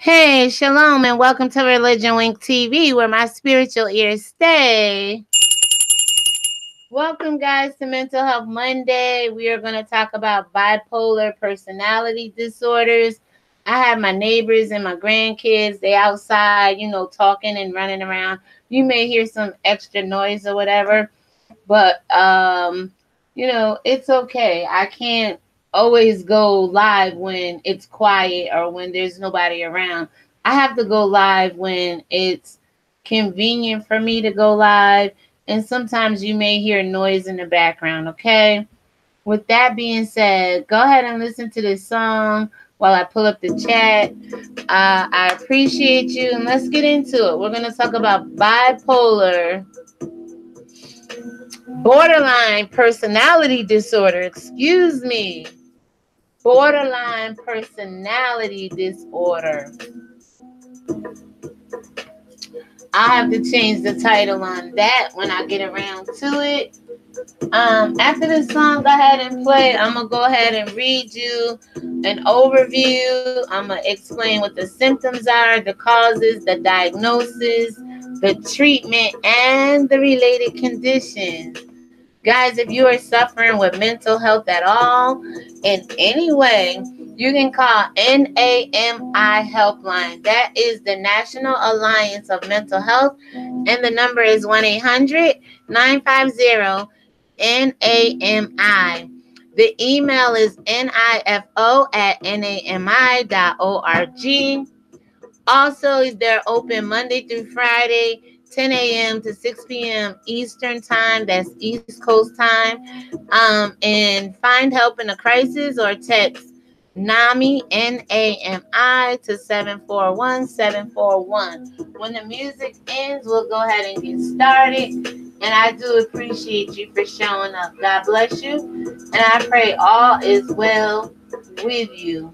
Hey, shalom, and welcome to ReligionWinked TV, where my spiritual ears stay. Welcome, guys, to Mental Health Monday. We are going to talk about bipolar personality disorders. I have my neighbors and my grandkids. They outside, talking and running around. You may hear some extra noise or whatever, but, it's okay. I can't always go live when it's quiet or when there's nobody around. I have to go live when it's convenient for me to go live, and sometimes you may hear noise in the background, okay? With that being said, go ahead and listen to this song while I pull up the chat. I appreciate you, and let's get into it. We're going to talk about bipolar borderline personality disorder. Excuse me. Borderline personality disorder. I have to change the title on that when I get around to it. After this song go ahead and play, I'm going to go ahead and read you an overview. I'm going to explain what the symptoms are, the causes, the diagnosis, the treatment, and the related conditions. Guys, if you are suffering with mental health at all, in any way, you can call NAMI Helpline. That is the National Alliance of Mental Health, and the number is 1-800-950-NAMI. The email is nifo@nami.org. Also, they're open Monday through Friday, 10 a.m. to 6 p.m. Eastern Time. That's East Coast time. And find help in a crisis or text NAMI, N-A-M-I, to 741-741. When the music ends, we'll go ahead and get started. And I do appreciate you for showing up. God bless you. And I pray all is well with you.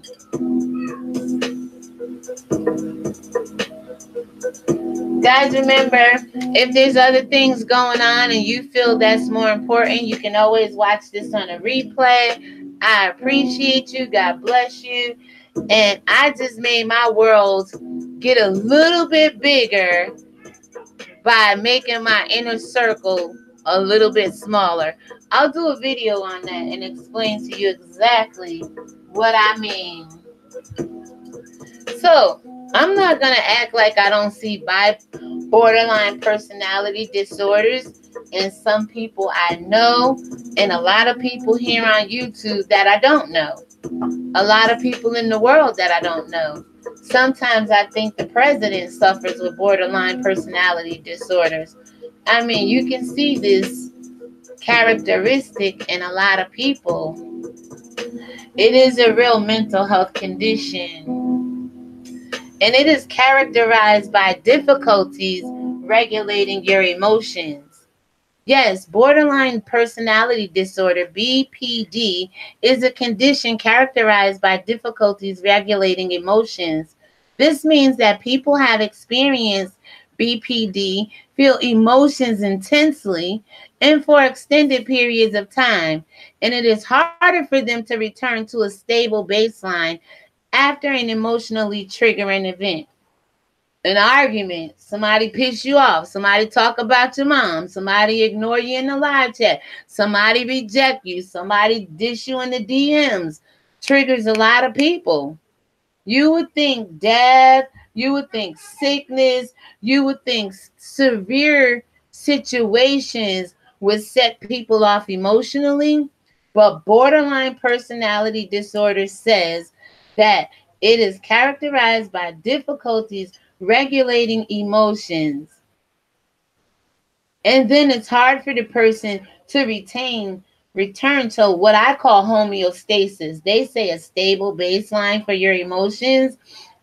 Guys, remember, if there's other things going on and you feel that's more important, you can always watch this on a replay. I appreciate you. God bless you. And I just made my world get a little bit bigger by making my inner circle a little bit smaller. I'll do a video on that and explain to you exactly what I mean. So, I'm not going to act like I don't see borderline personality disorders in some people I know, and a lot of people here on YouTube that I don't know. A lot of people in the world that I don't know. Sometimes I think the president suffers with borderline personality disorders. I mean, you can see this characteristic in a lot of people. It is a real mental health condition. And it is characterized by difficulties regulating your emotions. Yes, borderline personality disorder, BPD, is a condition characterized by difficulties regulating emotions. This means that people have experienced BPD, feel emotions intensely and for extended periods of time, and it is harder for them to return to a stable baseline after an emotionally triggering event. An argument, somebody piss you off, somebody talk about your mom, somebody ignore you in the live chat, somebody reject you, somebody dish you in the DMs, triggers a lot of people. You would think death, you would think sickness, you would think severe situations would set people off emotionally, but borderline personality disorder says that it is characterized by difficulties regulating emotions. And then it's hard for the person to return to what I call homeostasis. They say a stable baseline for your emotions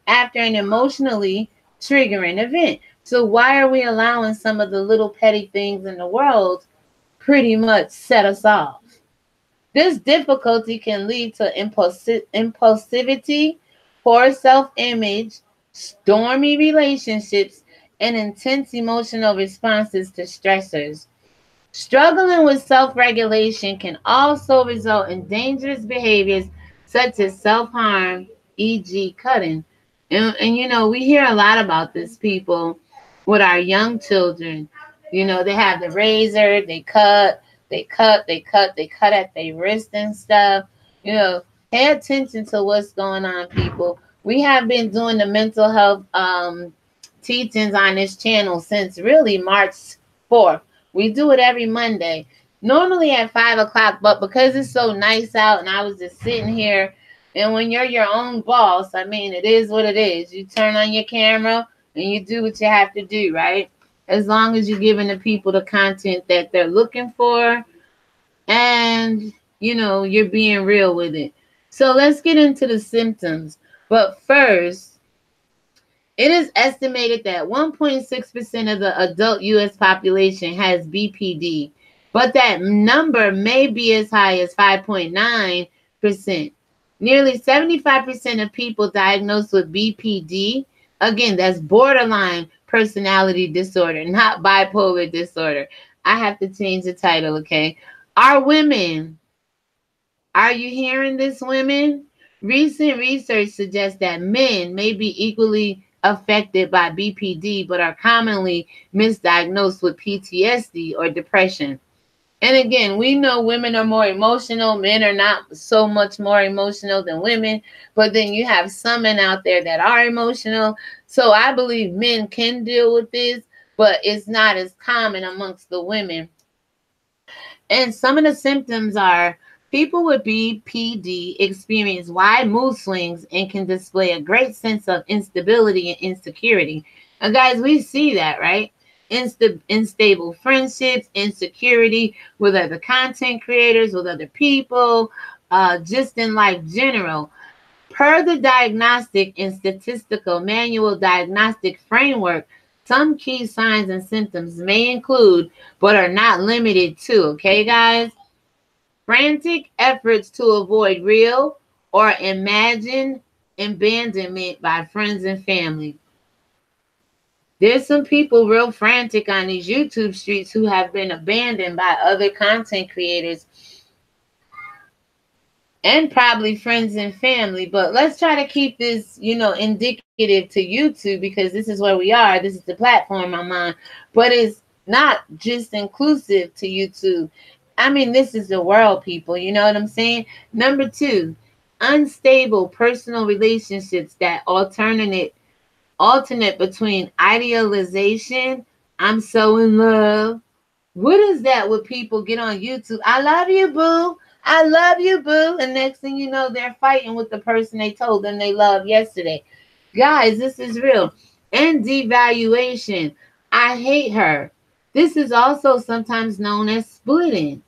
after an emotionally triggering event. So why are we allowing some of the little petty things in the world pretty much set us off? This difficulty can lead to impulsivity, poor self-image, stormy relationships, and intense emotional responses to stressors. Struggling with self-regulation can also result in dangerous behaviors such as self-harm, e.g. cutting. And you know, we hear a lot about this, people, with our young children. You know, they have the razor, they cut at their wrist and stuff. You know, pay attention to what's going on, people. We have been doing the mental health teachings on this channel since really March 4th. We do it every Monday, normally at 5 o'clock, but because it's so nice out and I was just sitting here, and when you're your own boss, I mean, it is what it is. You turn on your camera and you do what you have to do, right? As long as you're giving the people the content that they're looking for, and you know, you're being real with it. So let's get into the symptoms. But first, it is estimated that 1.6% of the adult U.S. population has BPD, but that number may be as high as 5.9%. Nearly 75% of people diagnosed with BPD, again, that's borderline personality disorder, not bipolar disorder. I have to change the title, okay? Are women. Are you hearing this, women? Recent research suggests that men may be equally affected by BPD, but are commonly misdiagnosed with PTSD or depression. And again, we know women are more emotional. Men are not so much more emotional than women. But then you have some men out there that are emotional. So I believe men can deal with this, but it's not as common amongst the women. And some of the symptoms are people with BPD experience wide mood swings and can display a great sense of instability and insecurity. And guys, we see that, right? Unstable friendships, insecurity with other content creators, with other people, just in life general. Per the Diagnostic and Statistical Manual Diagnostic Framework, some key signs and symptoms may include, but are not limited to, okay, guys? Frantic efforts to avoid real or imagined abandonment by friends and family. There's some people real frantic on these YouTube streets who have been abandoned by other content creators and probably friends and family. But let's try to keep this, you know, indicative to YouTube, because this is where we are. This is the platform I'm on. But it's not just inclusive to YouTube. I mean, this is the world, people. You know what I'm saying? Number 2, unstable personal relationships that alternate between idealization, I'm so in love. What is that with people get on YouTube? I love you, boo. I love you, boo. And next thing you know, they're fighting with the person they told them they loved yesterday. Guys, this is real. And devaluation. I hate her. This is also sometimes known as splitting.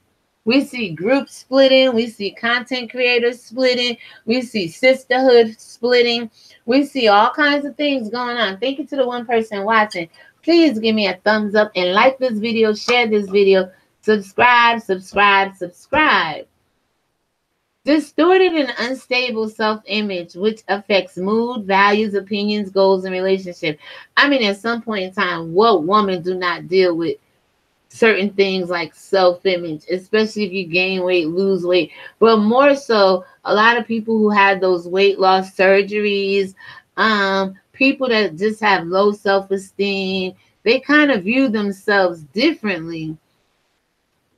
We see groups splitting. We see content creators splitting. We see sisterhood splitting. We see all kinds of things going on. Thank you to the one person watching. Please give me a thumbs up and like this video, share this video, subscribe. Distorted and unstable self-image, which affects mood, values, opinions, goals, and relationships. I mean, at some point in time, what woman do not deal with certain things like self-image, especially if you gain weight, lose weight, but more so a lot of people who had those weight loss surgeries, people that just have low self-esteem, they kind of view themselves differently.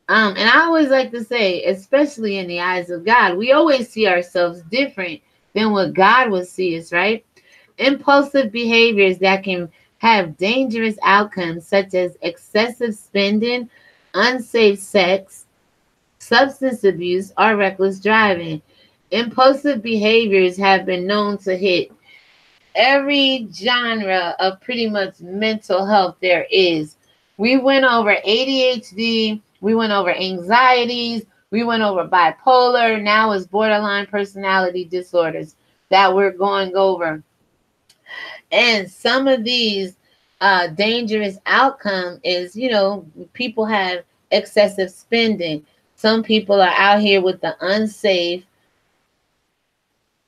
And I always like to say, especially in the eyes of God, we always see ourselves different than what God would see us, right? Impulsive behaviors that can have dangerous outcomes, such as excessive spending, unsafe sex, substance abuse, or reckless driving. Impulsive behaviors have been known to hit every genre of pretty much mental health there is. We went over ADHD, we went over anxieties, we went over bipolar, now it's borderline personality disorders that we're going over. And some of these dangerous outcome is, you know, people have excessive spending. Some people are out here with the unsafe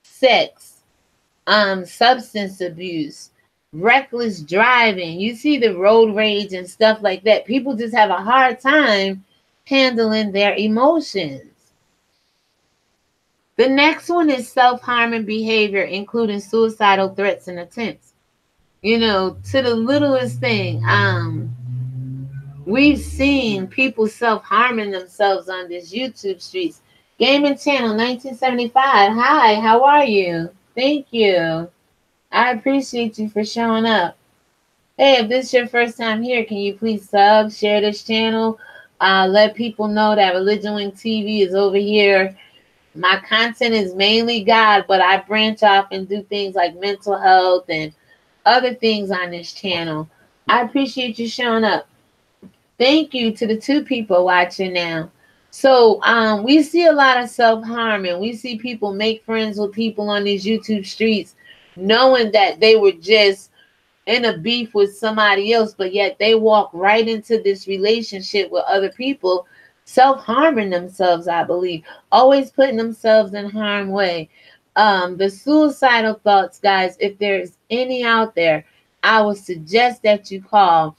sex, substance abuse, reckless driving. You see the road rage and stuff like that. People just have a hard time handling their emotions. The next one is self-harming behavior, including suicidal threats and attempts. You know, to the littlest thing. We've seen people self-harming themselves on this YouTube streets. Gaming Channel 1975. Hi, how are you? Thank you. I appreciate you for showing up. Hey, if this is your first time here, can you please sub, share this channel? Let people know that ReligionWinked TV is over here. My content is mainly God, but I branch off and do things like mental health and other things on this channel. I appreciate you showing up. Thank you to the 2 people watching now. So we see a lot of self-harm, and we see people make friends with people on these YouTube streets knowing that they were just in a beef with somebody else, but yet they walk right into this relationship with other people, self-harming themselves, I believe, always putting themselves in harm's way. The suicidal thoughts, guys, if there's any out there, I would suggest that you call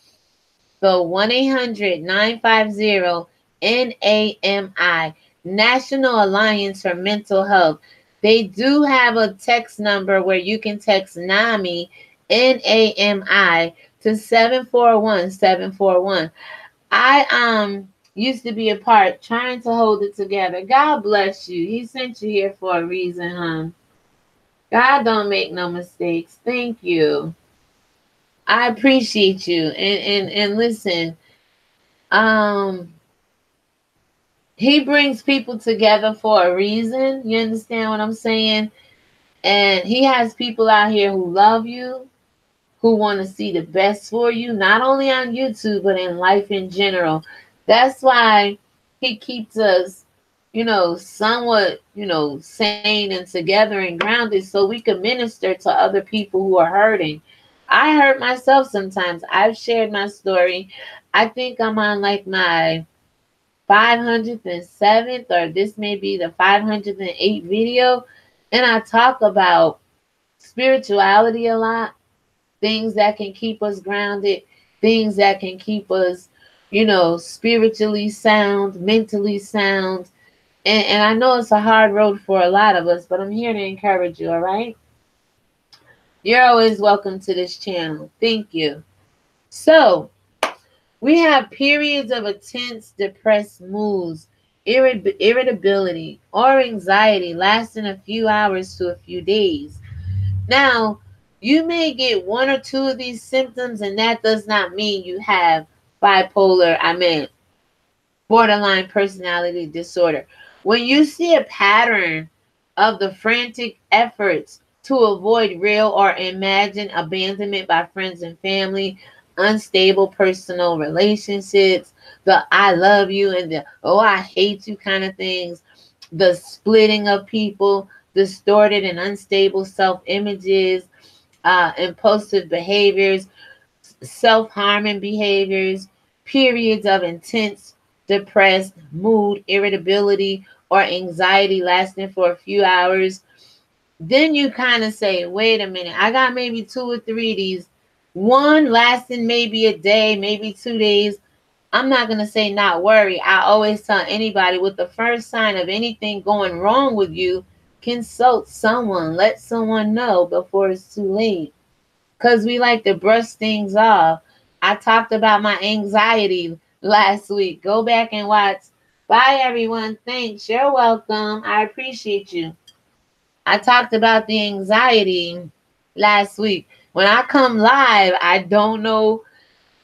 the 1-800-950-NAMI, National Alliance for Mental Health. They do have a text number where you can text NAMI, NAMI, to 741-741. I used to be a part trying to hold it together. God bless you. He sent you here for a reason, huh? God don't make no mistakes. Thank you. I appreciate you. And listen, he brings people together for a reason. You understand what I'm saying? And he has people out here who love you, who want to see the best for you, not only on YouTube, but in life in general. That's why he keeps us, somewhat, sane and together and grounded so we can minister to other people who are hurting. I hurt myself sometimes. I've shared my story. I think I'm on like my 507th, or this may be the 508th video. And I talk about spirituality a lot. Things that can keep us grounded, things that can keep us, spiritually sound, mentally sound. And I know it's a hard road for a lot of us, but I'm here to encourage you, all right? You're always welcome to this channel. Thank you. So, we have periods of intense depressed moods, irritability, or anxiety lasting a few hours to a few days. Now, you may get 1 or 2 of these symptoms, and that does not mean you have borderline personality disorder. When you see a pattern of the frantic efforts to avoid real or imagined abandonment by friends and family, unstable personal relationships, the I love you and the oh I hate you kind of things, the splitting of people, distorted and unstable self-images, impulsive behaviors, self-harming behaviors, periods of intense depressed mood, irritability, or anxiety lasting for a few hours, then you kind of say, wait a minute, I got maybe 2 or 3 of these, one lasting maybe a day, maybe 2 days. I'm not going to say not worry. I always tell anybody with the first sign of anything going wrong with you, consult someone. Let someone know before it's too late. Because we like to brush things off. I talked about my anxiety last week. Go back and watch. Bye, everyone. Thanks. You're welcome. I appreciate you. I talked about the anxiety last week. When I come live, I don't know.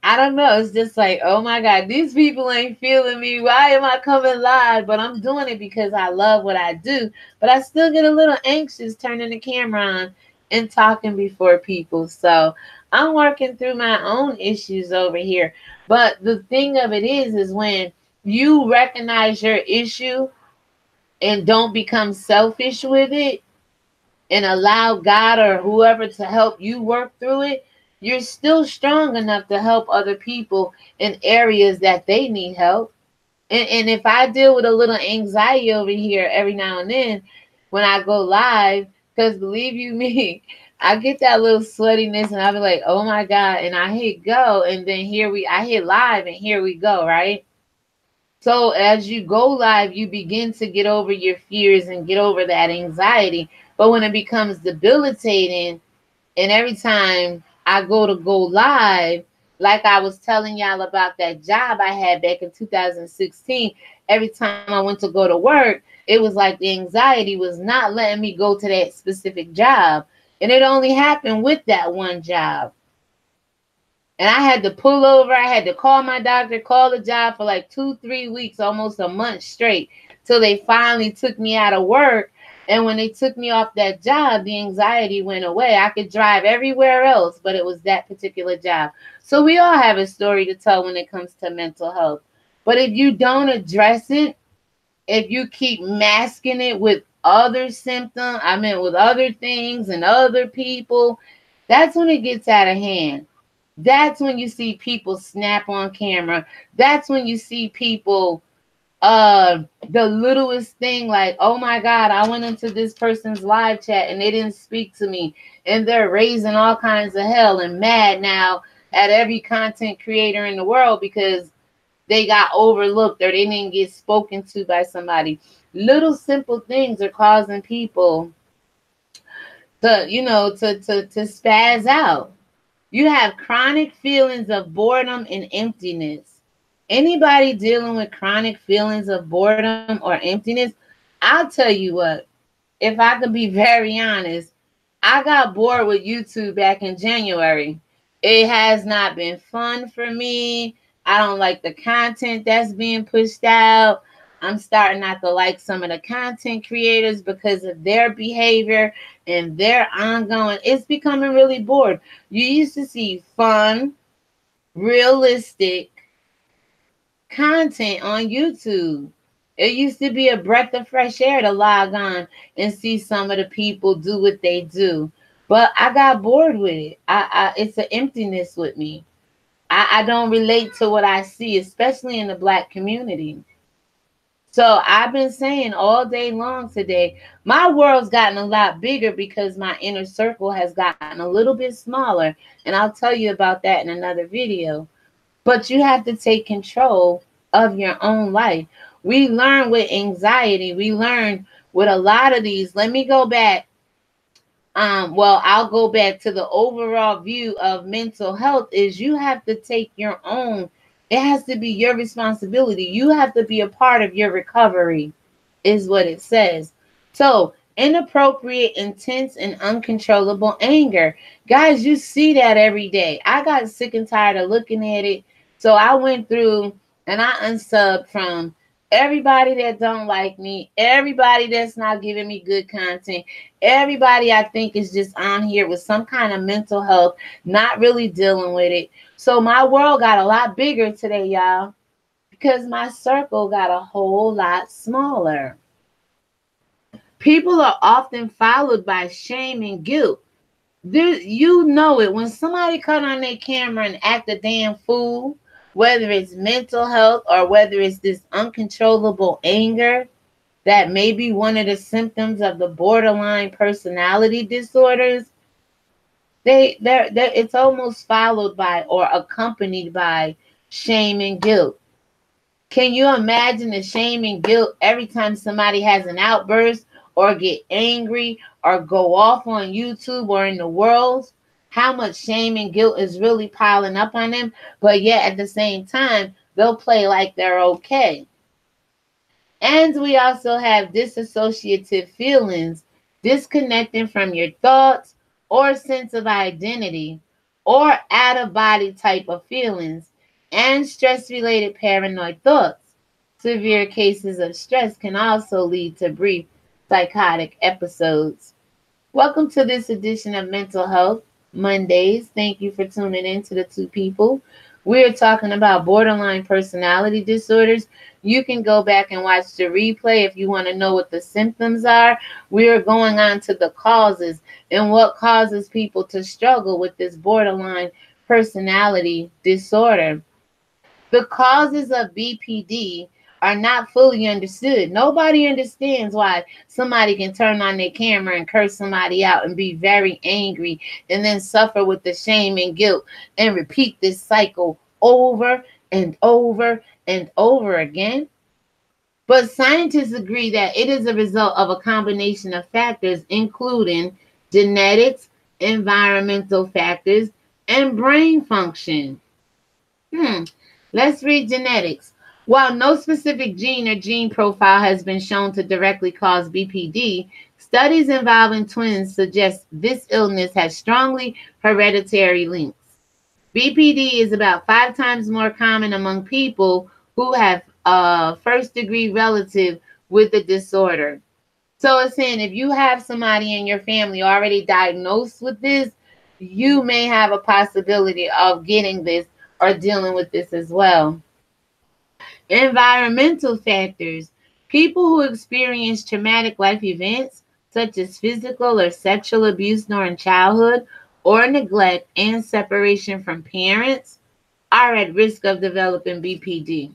It's just like, oh my God, these people ain't feeling me. Why am I coming live? But I'm doing it because I love what I do. But I still get a little anxious turning the camera on and talking before people. So I'm working through my own issues over here. But the thing of it is when you recognize your issue and don't become selfish with it and allow God or whoever to help you work through it, you're still strong enough to help other people in areas that they need help. And if I deal with a little anxiety over here every now and then when I go live, because believe you me, I get that little sweatiness and I'll be like, oh my God, and I hit go, and then I hit live and here we go, right? So as you go live, you begin to get over your fears and get over that anxiety. But when it becomes debilitating, and every time I go live, like I was telling y'all about that job I had back in 2016, every time I went to go to work, it was like the anxiety was not letting me go to that specific job. And it only happened with that one job. And I had to pull over. I had to call my doctor, call the job for like 2, 3 weeks, almost a month straight, till they finally took me out of work. And when they took me off that job, the anxiety went away. I could drive everywhere else, but it was that particular job. So we all have a story to tell when it comes to mental health. But if you don't address it, if you keep masking it with other symptoms, with other things and other people, that's when it gets out of hand. That's when you see people snap on camera. That's when you see people, the littlest thing, like, oh my God, I went into this person's live chat and they didn't speak to me. And they're raising all kinds of hell and mad now at every content creator in the world because they got overlooked or they didn't get spoken to by somebody. Little simple things are causing people to, to spaz out. You have chronic feelings of boredom and emptiness. Anybody dealing with chronic feelings of boredom or emptiness, I'll tell you what, if I could be very honest, I got bored with YouTube back in January. It has not been fun for me. I don't like the content that's being pushed out. I'm starting not to like some of the content creators because of their behavior and their ongoing. It's becoming really bored. You used to see fun, realistic content on YouTube. It used to be a breath of fresh air to log on and see some of the people do what they do. But I got bored with it. It's an emptiness with me. I don't relate to what I see, especially in the Black community. So I've been saying all day long today, my world's gotten a lot bigger because my inner circle has gotten a little bit smaller. And I'll tell you about that in another video. But you have to take control of your own life. We learn with anxiety. We learn with a lot of these. Let me go back. I'll go back to the overall view of mental health is you have to take your own. It has to be your responsibility. You have to be a part of your recovery, is what it says. So, inappropriate, intense, and uncontrollable anger. Guys, you see that every day. I got sick and tired of looking at it. So I went through and I unsubbed from everybody that don't like me, everybody that's not giving me good content, everybody I think is just on here with some kind of mental health, not really dealing with it. So my world got a lot bigger today, y'all, because my circle got a whole lot smaller. People are often followed by shame and guilt. You know it. When somebody cut on their camera and act a damn fool, whether it's mental health or whether it's this uncontrollable anger, that may be one of the symptoms of the borderline personality disorders, it's almost followed by or accompanied by shame and guilt. Can you imagine the shame and guilt every time somebody has an outburst or get angry or go off on YouTube or in the world? How much shame and guilt is really piling up on them, but yet at the same time, they'll play like they're okay. And we also have dissociative feelings, disconnecting from your thoughts or sense of identity, or out-of-body type of feelings, and stress-related paranoid thoughts. Severe cases of stress can also lead to brief psychotic episodes. Welcome to this edition of Mental Health Mondays. Thank you for tuning in to the two people. We're talking about borderline personality disorders. You can go back and watch the replay if you want to know what the symptoms are. We are going on to the causes and what causes people to struggle with this borderline personality disorder. The causes of BPD are not fully understood. Nobody understands why somebody can turn on their camera and curse somebody out and be very angry and then suffer with the shame and guilt and repeat this cycle over and over and over again. But scientists agree that it is a result of a combination of factors, including genetics, environmental factors, and brain function. Let's read genetics. While no specific gene or gene profile has been shown to directly cause BPD, studies involving twins suggest this illness has strongly hereditary links. BPD is about 5 times more common among people who have a first-degree relative with the disorder. So it's saying if you have somebody in your family already diagnosed with this, you may have a possibility of getting this or dealing with this as well. Environmental factors. People who experience traumatic life events, such as physical or sexual abuse during childhood, or neglect and separation from parents, are at risk of developing BPD.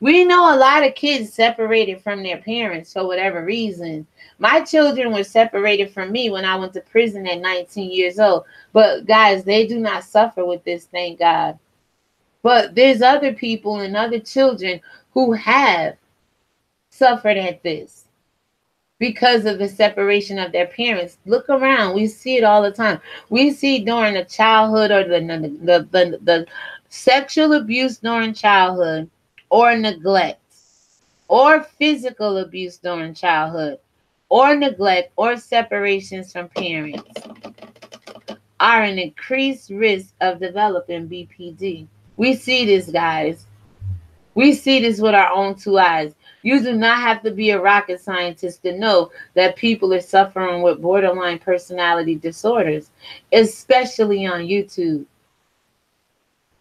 We know a lot of kids separated from their parents for whatever reason. My children were separated from me when I went to prison at 19 years old. But guys, they do not suffer with this, thank God. But there's other people and other children who have suffered at this because of the separation of their parents. Look around. We see it all the time. We see during the childhood or the sexual abuse during childhood, or neglect, or physical abuse during childhood, or neglect, or separations from parents are an increased risk of developing BPD. We see this, guys. We see this with our own 2 eyes. You do not have to be a rocket scientist to know that people are suffering with borderline personality disorders, especially on YouTube.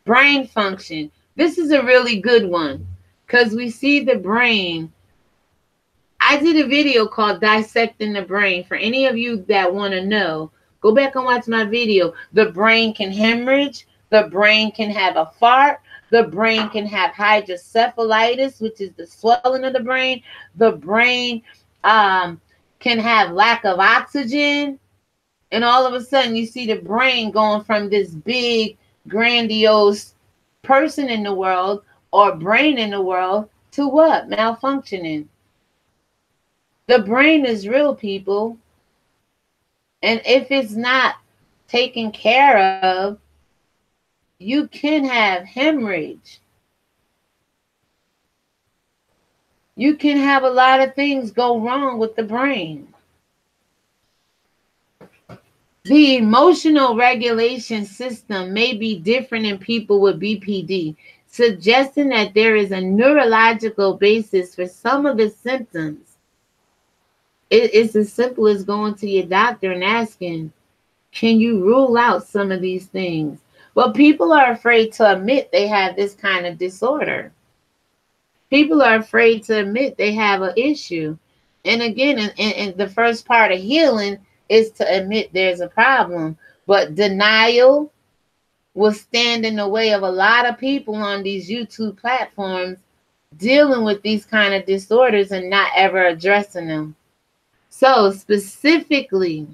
Brain function. This is a really good one because we see the brain. I did a video called Dissecting the Brain. For any of you that want to know, go back and watch my video. The brain can hemorrhage. The brain can have a fart. The brain can have hydrocephalitis, which is the swelling of the brain. The brain can have lack of oxygen. And all of a sudden, you see the brain going from this big, grandiose person in the world or brain in the world to what? Malfunctioning. The brain is real, people. And if it's not taken care of, you can have hemorrhage. You can have a lot of things go wrong with the brain. The emotional regulation system may be different in people with BPD, suggesting that there is a neurological basis for some of the symptoms. It's as simple as going to your doctor and asking, can you rule out some of these things? Well, people are afraid to admit they have this kind of disorder. People are afraid to admit they have an issue. And again, in the first part of healing is to admit there's a problem. But denial will stand in the way of a lot of people on these YouTube platforms dealing with these kind of disorders and not ever addressing them. So specifically,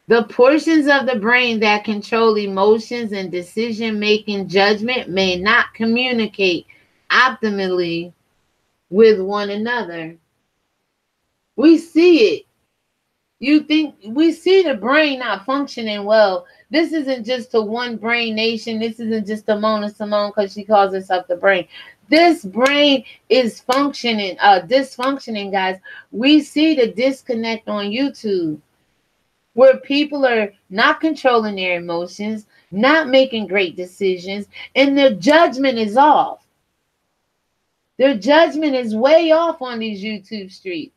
the portions of the brain that control emotions and decision-making judgment may not communicate optimally with one another. We see it. We see the brain not functioning well. This isn't just a one brain nation. This isn't just a Mona Simone because she calls herself the brain. This brain is dysfunctioning, guys. We see the disconnect on YouTube, where people are not controlling their emotions, not making great decisions, and their judgment is off. Their judgment is way off on these YouTube streets.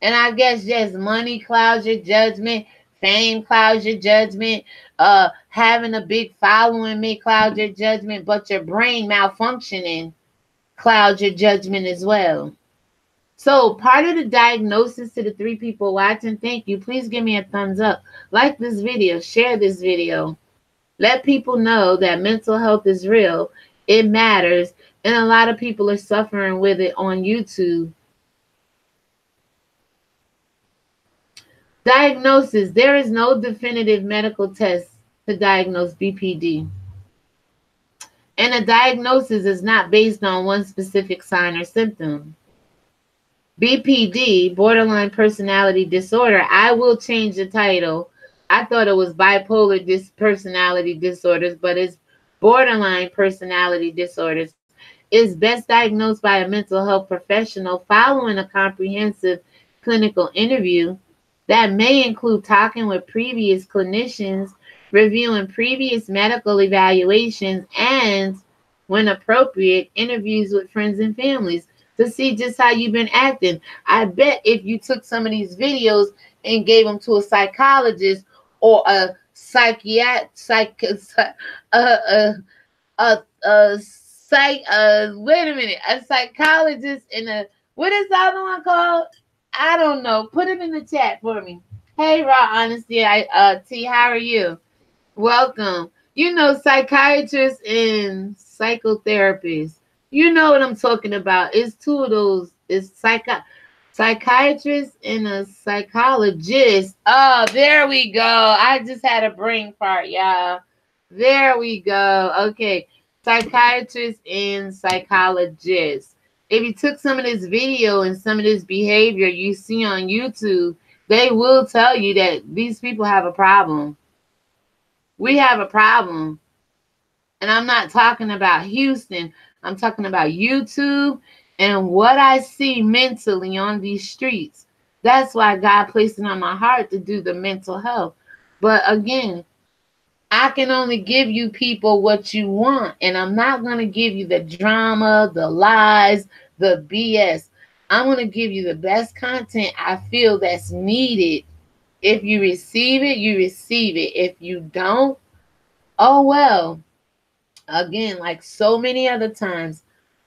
And I guess just money clouds your judgment, fame clouds your judgment, having a big following may cloud your judgment, but your brain malfunctioning clouds your judgment as well. So part of the diagnosis to the 3 people watching, thank you. Please give me a thumbs up. Like this video. Share this video. Let people know that mental health is real. It matters. And a lot of people are suffering with it on YouTube. Diagnosis. There is no definitive medical test to diagnose BPD. And a diagnosis is not based on one specific sign or symptom. BPD, borderline personality disorder. I will change the title. I thought it was bipolar personality disorders, but it's borderline personality disorders. Is best diagnosed by a mental health professional following a comprehensive clinical interview that may include talking with previous clinicians, reviewing previous medical evaluations, and, when appropriate, interviews with friends and families to see just how you've been acting. I bet if you took some of these videos and gave them to a psychologist or a a psychologist and what is the other one called? I don't know. Put it in the chat for me. Hey, Raw Honesty, T, how are you? Welcome. You know, psychiatrists and psychotherapists. You know what I'm talking about. It's two of those. It's psychiatrist and a psychologist. Oh, there we go. I just had a brain fart, y'all. There we go. Okay. Psychiatrist and psychologist. If you took some of this video and some of this behavior you see on YouTube, they will tell you that these people have a problem. We have a problem. And I'm not talking about Houston. I'm talking about YouTube and what I see mentally on these streets. That's why God placed it on my heart to do the mental health. But again, I can only give you people what you want. And I'm not going to give you the drama, the lies, the BS. I'm going to give you the best content I feel that's needed. If you receive it, you receive it. If you don't, oh well. Again, like so many other times,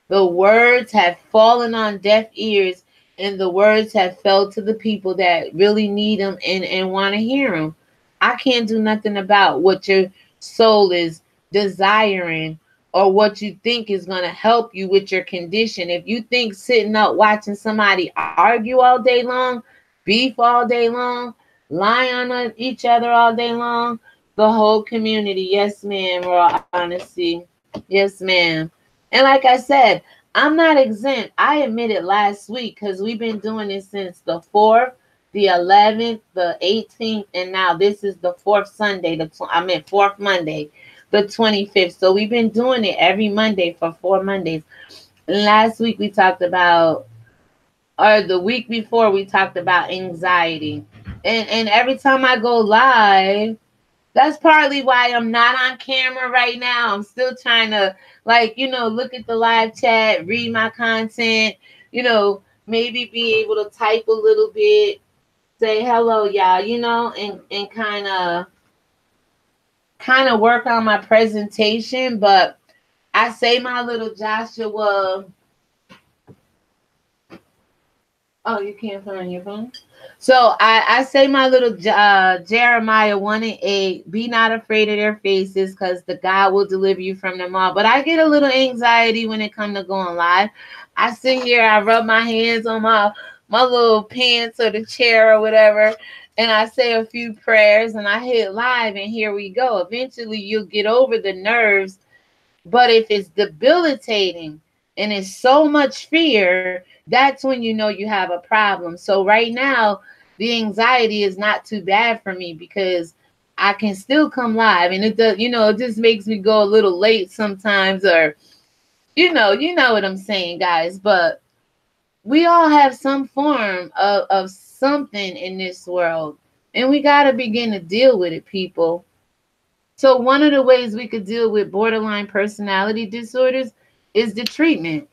the words have fallen on deaf ears, and the words have fell to the people that really need them and want to hear them. I can't do nothing about what your soul is desiring or what you think is going to help you with your condition. If you think sitting up watching somebody argue all day long, beef all day long, lie on each other all day long, the whole community, yes, ma'am, Raw Honesty. Yes, ma'am. And like I said, I'm not exempt. I admitted last week because we've been doing this since the 4th, the 11th, the 18th, and now this is the 4th Sunday. 4th Monday, the 25th. So we've been doing it every Monday for 4 Mondays. And last week we talked about, or the week before we talked about anxiety. And every time I go live, that's partly why I'm not on camera right now. I'm still trying to, look at the live chat, read my content, maybe be able to type a little bit, say hello, y'all, and kind of work on my presentation. But I say my little Joshua. Oh, you can't find your phone? So I say my little Jeremiah 1:8, be not afraid of their faces because the God will deliver you from them all. But I get a little anxiety when it comes to going live. I sit here, I rub my hands on my little pants or the chair or whatever, and I say a few prayers and I hit live, and here we go. Eventually you'll get over the nerves. But if it's debilitating and it's so much fear, that's when you know you have a problem. So right now, the anxiety is not too bad for me because I can still come live, and it does, it just makes me go a little late sometimes, or you know what I'm saying, guys. But we all have some form of something in this world, and we got to begin to deal with it, people. So one of the ways we could deal with borderline personality disorders is the treatment.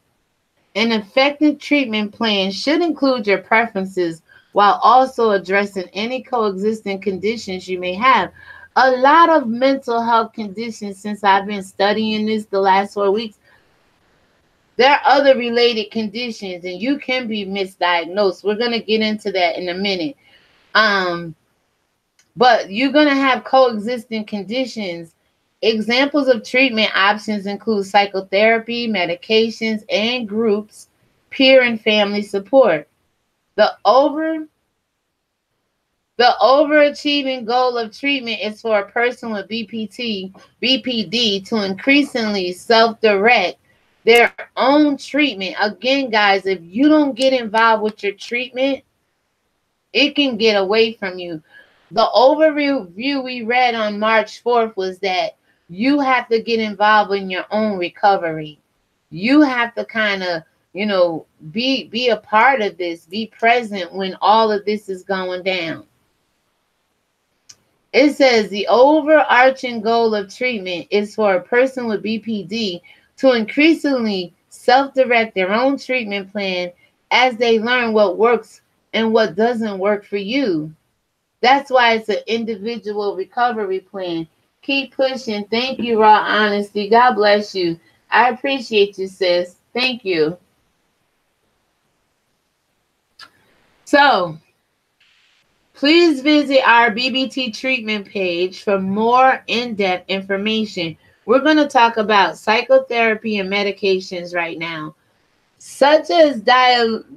An effective treatment plan should include your preferences while also addressing any coexisting conditions you may have. A lot of mental health conditions, since I've been studying this the last 4 weeks, there are other related conditions, and you can be misdiagnosed. We're going to get into that in a minute. But you're going to have coexisting conditions. Examples of treatment options include psychotherapy, medications, and groups, peer and family support. The The overachieving goal of treatment is for a person with BPD to increasingly self-direct their own treatment. Again, guys, if you don't get involved with your treatment, it can get away from you. The overview we read on March 4th was that you have to get involved in your own recovery. You have to kind of, be a part of this, be present when all of this is going down. It says the overarching goal of treatment is for a person with BPD to increasingly self-direct their own treatment plan as they learn what works and what doesn't work for you. That's why it's an individual recovery plan. Keep pushing. Thank you, Raw Honesty. God bless you. I appreciate you, sis. Thank you. So, please visit our BBT treatment page for more in-depth information. We're going to talk about psychotherapy and medications right now, such as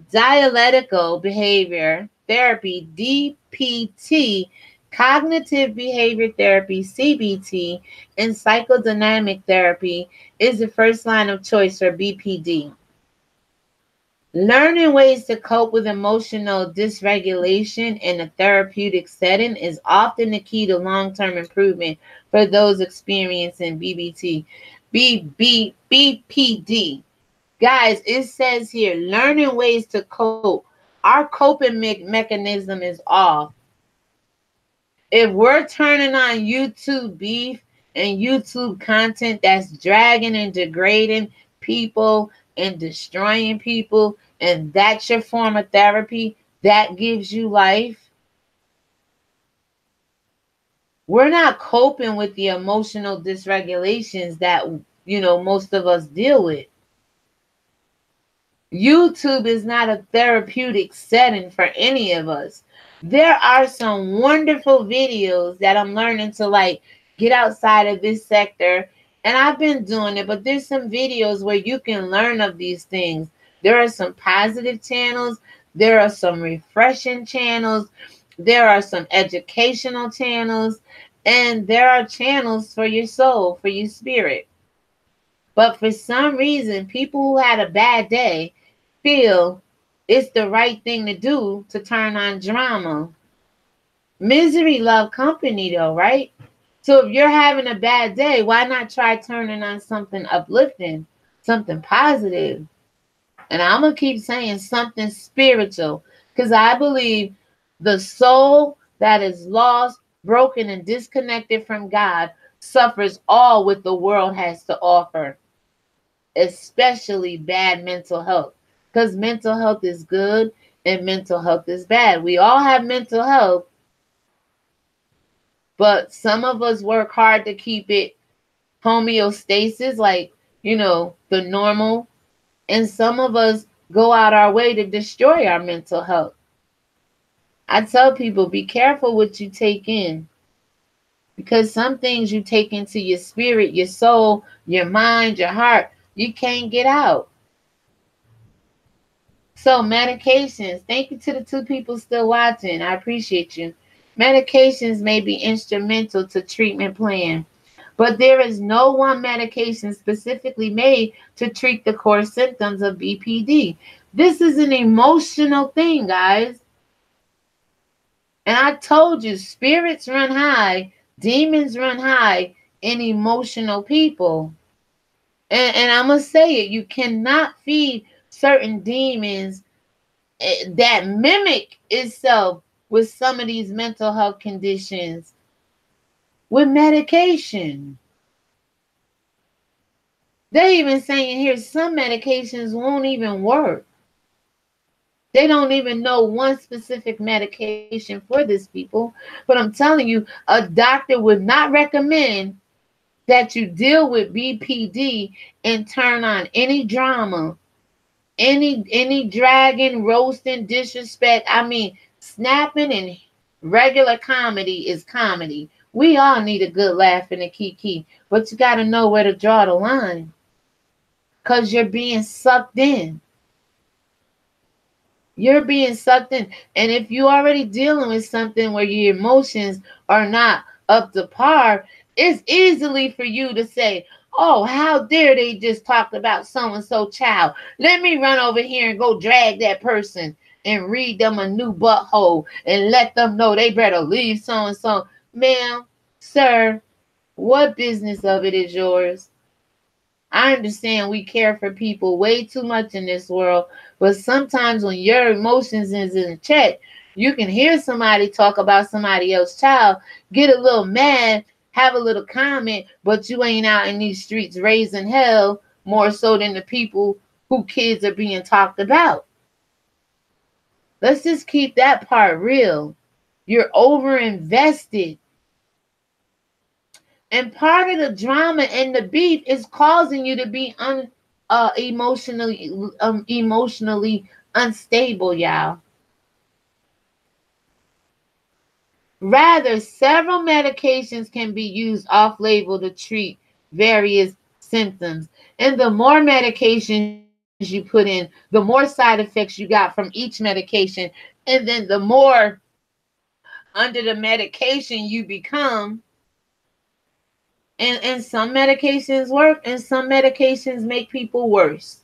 dialectical behavior therapy, DPT, cognitive behavior therapy, CBT, and psychodynamic therapy is the first line of choice for BPD. Learning ways to cope with emotional dysregulation in a therapeutic setting is often the key to long-term improvement for those experiencing BPD. Guys, it says here, learning ways to cope. Our coping mechanism is off. If we're turning on YouTube beef and YouTube content that's dragging and degrading people and destroying people, and that's your form of therapy, that gives you life, we're not coping with the emotional dysregulations that, most of us deal with. YouTube is not a therapeutic setting for any of us. There are some wonderful videos that I'm learning to get outside of this sector, and I've been doing it, but there's some videos where you can learn of these things. There are some positive channels, there are some refreshing channels, there are some educational channels, and there are channels for your soul, for your spirit. But for some reason, people who had a bad day feel it's the right thing to do to turn on drama. Misery love company though, right? So if you're having a bad day, why not try turning on something uplifting, something positive? And I'm going to keep saying something spiritual, because I believe the soul that is lost, broken, and disconnected from God suffers all what the world has to offer, especially bad mental health. Because mental health is good and mental health is bad. We all have mental health, but some of us work hard to keep it homeostasis, the normal. And some of us go out our way to destroy our mental health. I tell people, be careful what you take in. Because some things you take into your spirit, your soul, your mind, your heart, you can't get out. So medications, thank you to the 2 people still watching. I appreciate you. Medications may be instrumental to treatment plan, but there is no one medication specifically made to treat the core symptoms of BPD. This is an emotional thing, guys. And I told you, spirits run high, demons run high in emotional people. And I'm going to say it, you cannot feed certain demons that mimic itself with some of these mental health conditions with medication. They're even saying here some medications won't even work. They don't even know one specific medication for this people. But I'm telling you, a doctor would not recommend that you deal with BPD and turn on any drama, any dragging, roasting, disrespect. I mean, snapping and regular comedy is comedy. We all need a good laugh and a kiki, but you got to know where to draw the line, because you're being sucked in. You're being sucked in. And if you're already dealing with something where your emotions are not up to par, it's easily for you to say, oh, how dare they just talk about so-and-so child. Let me run over here and go drag that person and read them a new butthole and let them know they better leave so-and-so. Ma'am, sir, what business of it is yours? I understand we care for people way too much in this world, but sometimes when your emotions is in check, you can hear somebody talk about somebody else's child, get a little mad, have a little comment, but you ain't out in these streets raising hell more so than the people who kids are being talked about. Let's just keep that part real. You're over invested. And part of the drama and the beef is causing you to be emotionally unstable, y'all. Rather, several medications can be used off-label to treat various symptoms. And the more medications you put in, the more side effects you got from each medication. And then the more under the medication you become. And some medications work and some medications make people worse.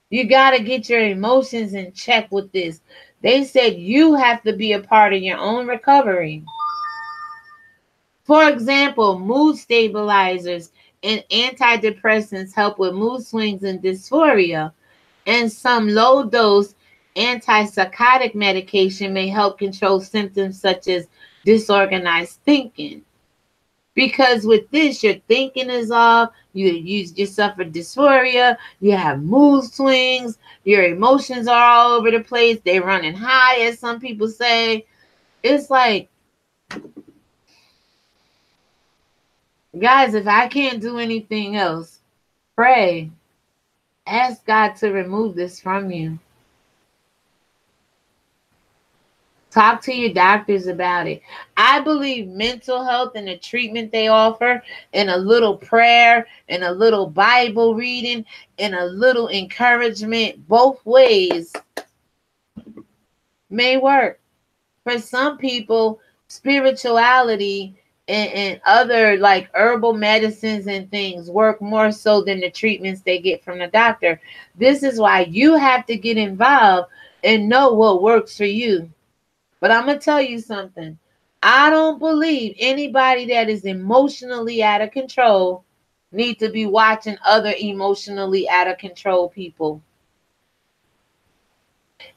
You got to get your emotions in check with this. They said you have to be a part of your own recovery. For example, mood stabilizers and antidepressants help with mood swings and dysphoria. And some low-dose antipsychotic medication may help control symptoms such as disorganized thinking. Because with this, your thinking is off, you suffer dysphoria, you have mood swings, your emotions are all over the place, they're running high, as some people say. It's like, guys, if I can't do anything else, pray. Ask God to remove this from you. Talk to your doctors about it. I believe mental health and the treatment they offer, and a little prayer, and a little Bible reading, and a little encouragement, both ways, may work. For some people, spirituality and other like herbal medicines and things work more so than the treatments they get from the doctor. This is why you have to get involved and know what works for you. But I'm going to tell you something. I don't believe anybody that is emotionally out of control need to be watching other emotionally out of control people.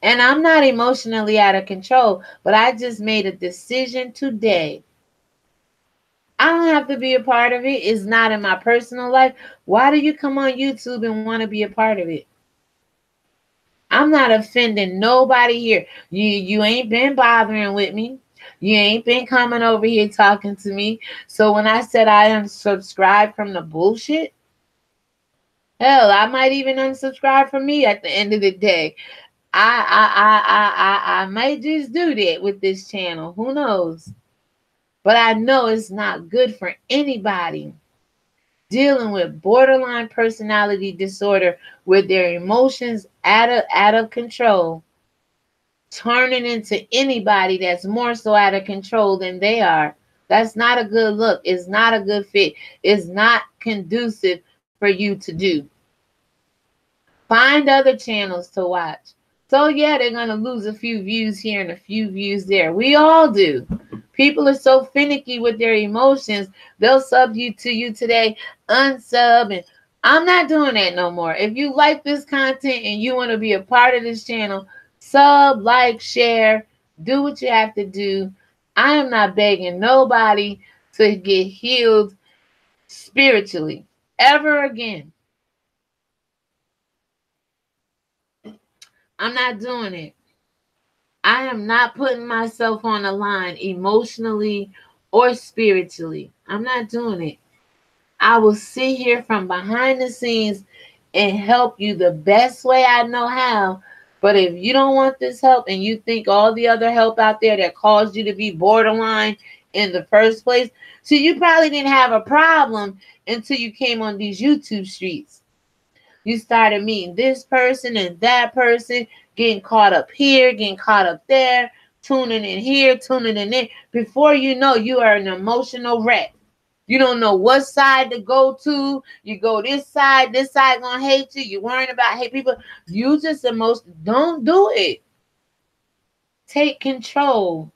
And I'm not emotionally out of control, but I just made a decision today. I don't have to be a part of it. It's not in my personal life. Why do you come on YouTube and want to be a part of it? I'm not offending nobody here. You ain't been bothering with me. You ain't been coming over here talking to me. So when I said I unsubscribed from the bullshit, hell, I might even unsubscribe from me at the end of the day. I might just do that with this channel. Who knows? But I know it's not good for anybody dealing with borderline personality disorder with their emotions out of control, turning into anybody that's more so out of control than they are. That's not a good look. It's not a good fit. It's not conducive for you to do. Find other channels to watch. So yeah, they're going to lose a few views here and a few views there. We all do. People are so finicky with their emotions. They'll sub you to you today, unsub, and I'm not doing that no more. If you like this content and you want to be a part of this channel, sub, like, share, do what you have to do. I am not begging nobody to get healed spiritually ever again. I'm not doing it. I am not putting myself on the line emotionally or spiritually. I'm not doing it. I will sit here from behind the scenes and help you the best way I know how. But if you don't want this help and you think all the other help out there that caused you to be borderline in the first place, so you probably didn't have a problem until you came on these YouTube streets. You started meeting this person and that person, getting caught up here, getting caught up there, tuning in here, tuning in there. Before you know, you are an emotional wreck. You don't know what side to go to. You go this side gonna hate you. You're worrying about hate people. You just don't do it. Take control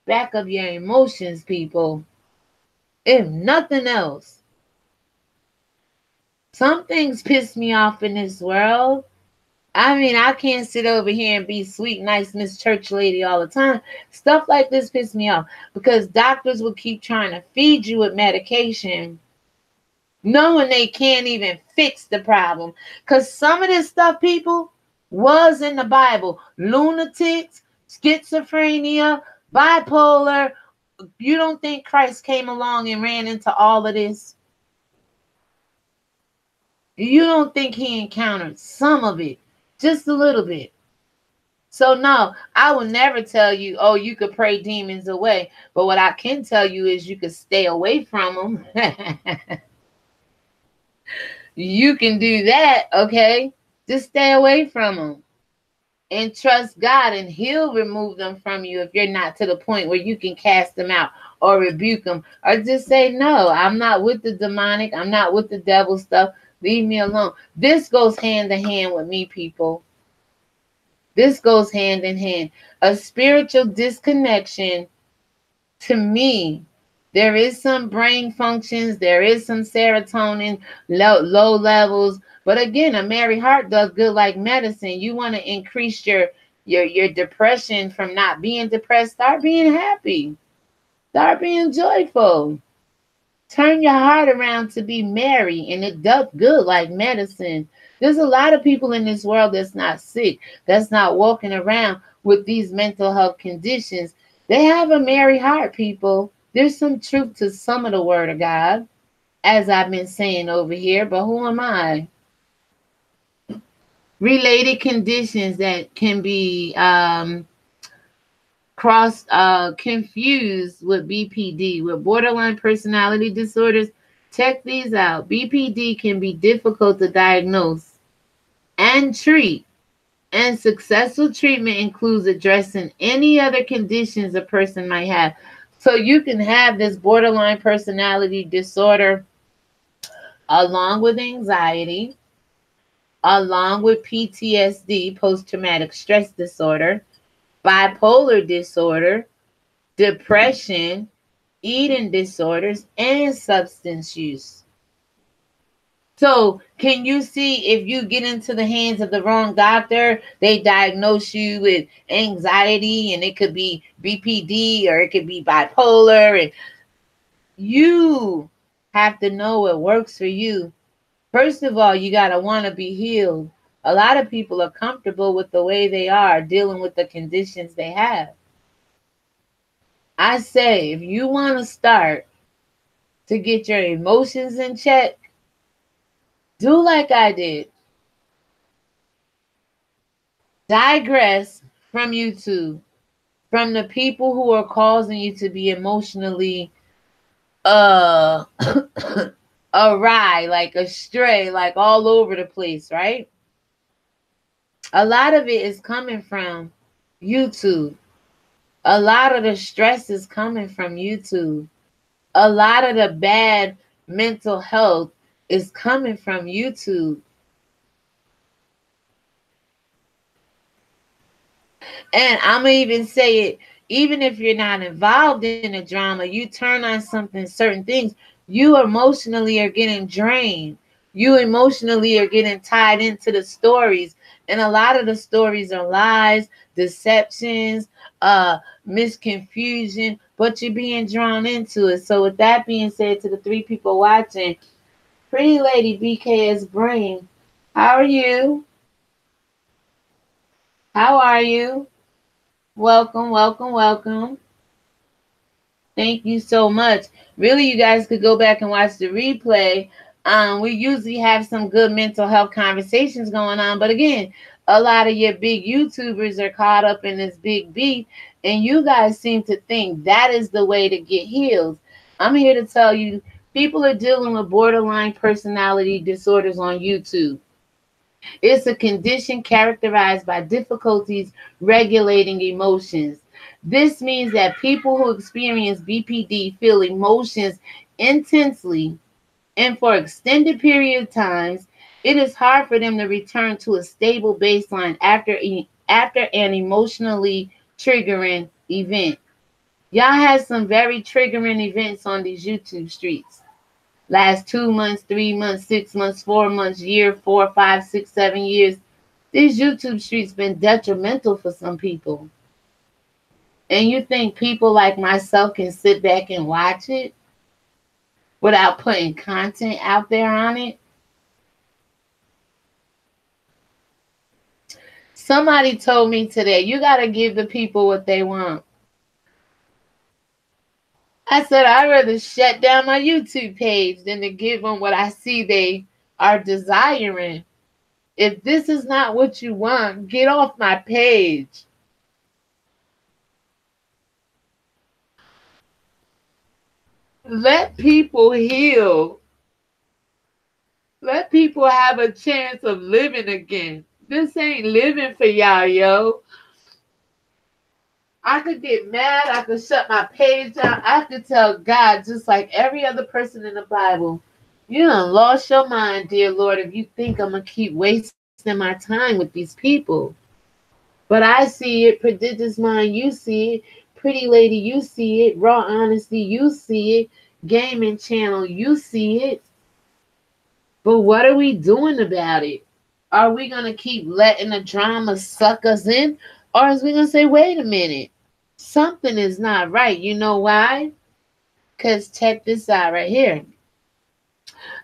back of your emotions, people. If nothing else. Some things piss me off in this world. I mean, I can't sit over here and be sweet, nice Miss Church lady all the time. Stuff like this piss me off because doctors will keep trying to feed you with medication knowing they can't even fix the problem. Because some of this stuff, people, was in the Bible. Lunatics, schizophrenia, bipolar. You don't think Christ came along and ran into all of this? You don't think he encountered some of it? Just a little bit. So no, I will never tell you, oh, you could pray demons away. But what I can tell you is you could stay away from them. You can do that, okay? Just stay away from them. And trust God, and he'll remove them from you if you're not to the point where you can cast them out or rebuke them. Or just say, no, I'm not with the demonic. I'm not with the devil stuff. Leave me alone. This goes hand in hand with me, people. This goes hand in hand. A spiritual disconnection, to me, there is some brain functions. There is some serotonin, low levels. But again, a merry heart does good like medicine. You want to increase your depression from not being depressed. Start being happy. Start being joyful. Turn your heart around to be merry, and it does good like medicine. There's a lot of people in this world that's not sick, that's not walking around with these mental health conditions. They have a merry heart, people. There's some truth to some of the word of God, as I've been saying over here, but who am I? Related conditions that can be confused with BPD, with borderline personality disorders. Check these out. BPD can be difficult to diagnose and treat, and successful treatment includes addressing any other conditions a person might have. So you can have this borderline personality disorder along with anxiety, along with PTSD, post-traumatic stress disorder, bipolar disorder, depression, eating disorders, and substance use. So can you see, if you get into the hands of the wrong doctor, they diagnose you with anxiety, and it could be BPD or it could be bipolar, and you have to know what works for you. First of all, you got to want to be healed. A lot of people are comfortable with the way they are, dealing with the conditions they have. I say, if you want to start to get your emotions in check, do like I did. Digress from YouTube, from the people who are causing you to be emotionally awry, like astray, like all over the place, right? A lot of it is coming from YouTube. A lot of the stress is coming from YouTube. A lot of the bad mental health is coming from YouTube. And I'm going to even say it, even if you're not involved in a drama, you turn on certain things, you emotionally are getting drained. You emotionally are getting tied into the stories. And a lot of the stories are lies, deceptions, misconfusion, but you're being drawn into it. So with that being said, to the 3 people watching, Pretty Lady BKS Brain, how are you? How are you? Welcome, welcome, welcome. Thank you so much. Really, you guys could go back and watch the replay. We usually have some good mental health conversations going on. But again, a lot of your big YouTubers are caught up in this big beef. And you guys seem to think that is the way to get healed. I'm here to tell you, people are dealing with borderline personality disorders on YouTube. It's a condition characterized by difficulties regulating emotions. This means that people who experience BPD feel emotions intensely and for extended period of times. It is hard for them to return to a stable baseline after an emotionally triggering event. Y'all had some very triggering events on these YouTube streets. Last 2 months, 3 months, 6 months, 4 months, year, 4, 5, 6, 7 years. These YouTube streets been detrimental for some people. And you think people like myself can sit back and watch it without putting content out there on it? Somebody told me today, you got to give the people what they want. I said, I'd rather shut down my YouTube page than to give them what I see they are desiring. If this is not what you want, get off my page. Let people heal. Let people have a chance of living again. This ain't living for y'all, yo. I could get mad. I could shut my page down. I could tell God, just like every other person in the Bible, you done lost your mind, dear Lord, if you think I'm going to keep wasting my time with these people. But I see it, prodigious mind, you see it. Pretty lady, you see it. Raw honesty, you see it. Gaming channel, you see it. But what are we doing about it? Are we going to keep letting the drama suck us in? Or is we going to say, wait a minute, something is not right. You know why? Because check this out right here.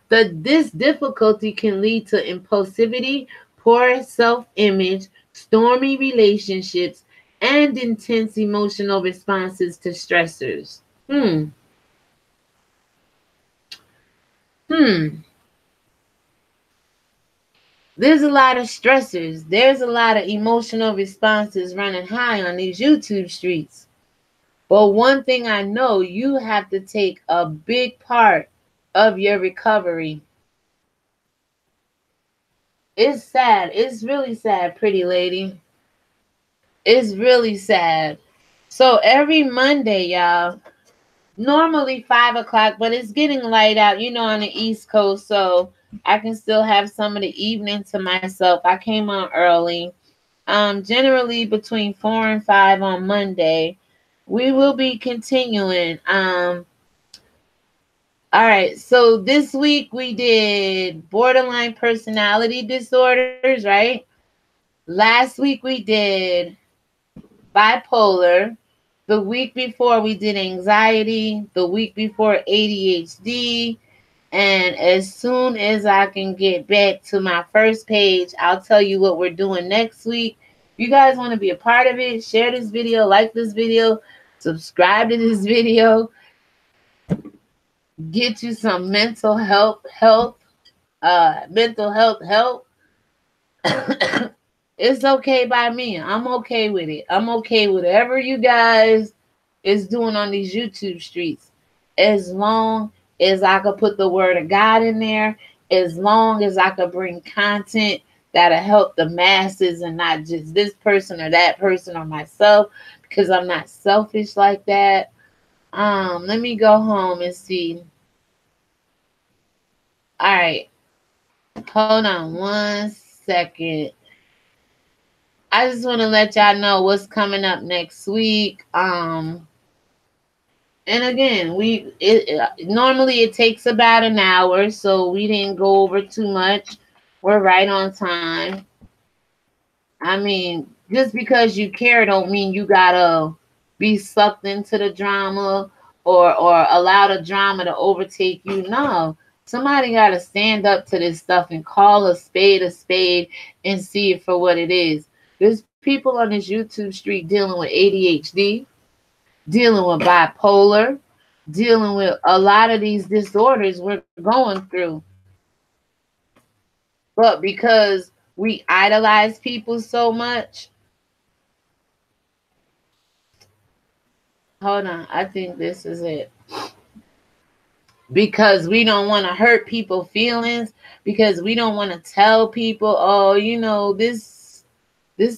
This difficulty can lead to impulsivity, poor self-image, stormy relationships, and intense emotional responses to stressors. There's a lot of stressors. There's a lot of emotional responses running high on these YouTube streets. But one thing I know, you have to take a big part of your recovery. It's sad. It's really sad, pretty lady. It's really sad. So every Monday, y'all, normally 5 o'clock, but it's getting light out, on the East Coast, so I can still have some of the evening to myself. I came on early. Generally between 4 and 5 on Monday. We will be continuing. All right, so this week we did borderline personality disorders, right? Last week we did bipolar. The week before we did anxiety. The week before ADHD. And as soon as I can get back to my first page, I'll tell you what we're doing next week. If you guys want to be a part of it, share this video, like this video, subscribe to this video, get you some mental health help. It's okay by me. I'm okay with it. I'm okay with whatever you guys is doing on these YouTube streets. As long as I could put the word of God in there, as long as I could bring content that'll help the masses and not just this person or that person or myself, because I'm not selfish like that. Let me go home and see. All right. Hold on 1 second. I just want to let y'all know what's coming up next week. And again, normally it takes about an hour, so we didn't go over too much. We're right on time. I mean, just because you care don't mean you gotta be sucked into the drama or allow the drama to overtake you. No. Somebody gotta stand up to this stuff and call a spade and see it for what it is. There's people on this YouTube street dealing with ADHD, dealing with bipolar, dealing with a lot of these disorders we're going through. But because we idolize people so much. Hold on, I think this is it. because we don't want to hurt people's feelings, because we don't want to tell people, oh, this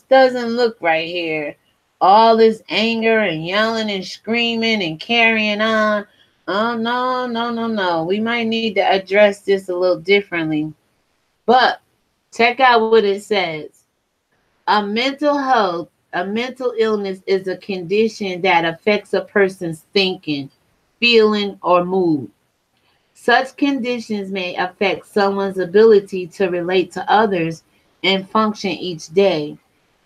doesn't look right here. All this anger and yelling and screaming and carrying on. Oh, no, no, no, no. We might need to address this a little differently. But check out what it says. A mental illness is a condition that affects a person's thinking, feeling, or mood. Such conditions may affect someone's ability to relate to others and function each day.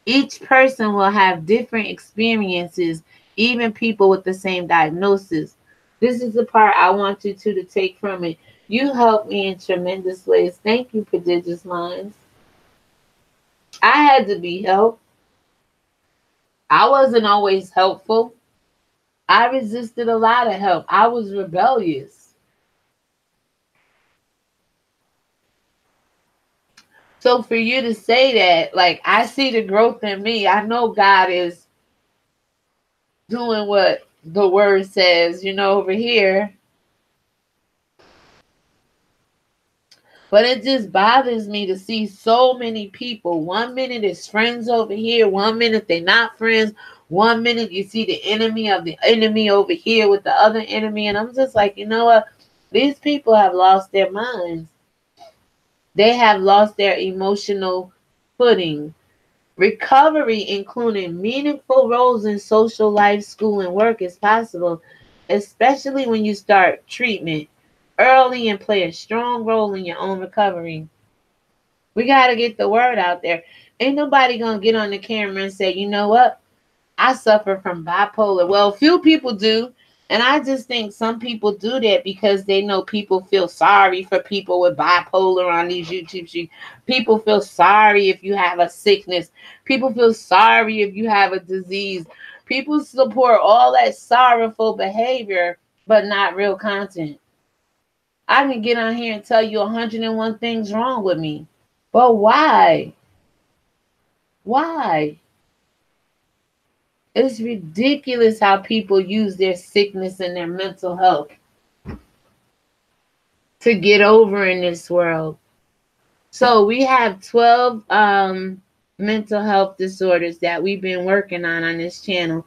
Each person will have different experiences, even people with the same diagnosis. This is the part I want you to take from it. You helped me in tremendous ways. Thank you, Prodigious Minds. I had to be helped. I wasn't always helpful. I resisted a lot of help. I was rebellious. So for you to say that, like, I see the growth in me. I know God is doing what the word says, over here. But it just bothers me to see so many people. 1 minute it's friends over here. 1 minute they're not friends. 1 minute you see the enemy of the enemy over here with the other enemy. And I'm just like, you know what? These people have lost their minds. They have lost their emotional footing. Recovery, including meaningful roles in social life, school, and work, is possible, especially when you start treatment early and play a strong role in your own recovery. We got to get the word out there. Ain't nobody going to get on the camera and say, you know what? I suffer from bipolar. Well, few people do. And I just think some people do that because they know people feel sorry for people with bipolar on these YouTube streams. People feel sorry if you have a sickness. People feel sorry if you have a disease. People support all that sorrowful behavior, but not real content. I can get on here and tell you 101 things wrong with me. But why? Why? It's ridiculous how people use their sickness and their mental health to get over in this world. So we have 12 mental health disorders that we've been working on this channel.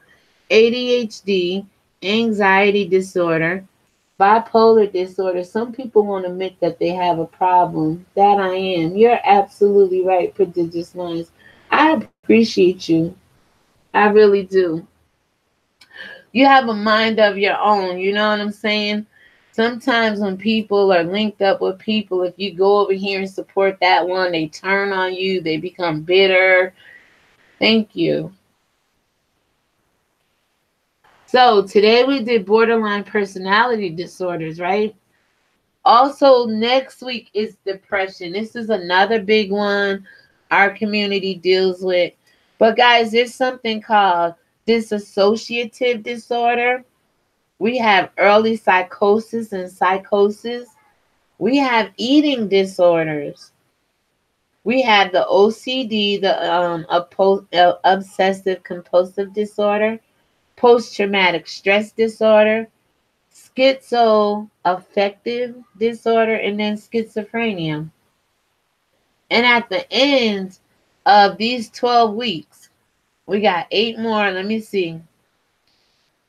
ADHD, anxiety disorder, bipolar disorder. Some people won't admit that they have a problem. That I am. You're absolutely right, Prodigious Minds. I appreciate you. I really do. You have a mind of your own. You know what I'm saying? Sometimes when people are linked up with people, if you go over here and support that one, they turn on you. They become bitter. Thank you. So today we did borderline personality disorders, right? Also, next week is depression. This is another big one our community deals with. But guys, there's something called dissociative disorder. We have early psychosis and psychosis. We have eating disorders. We have the OCD, the obsessive compulsive disorder, post-traumatic stress disorder, schizoaffective disorder, and then schizophrenia. And at the end of these 12 weeks, we got 8 more. Let me see.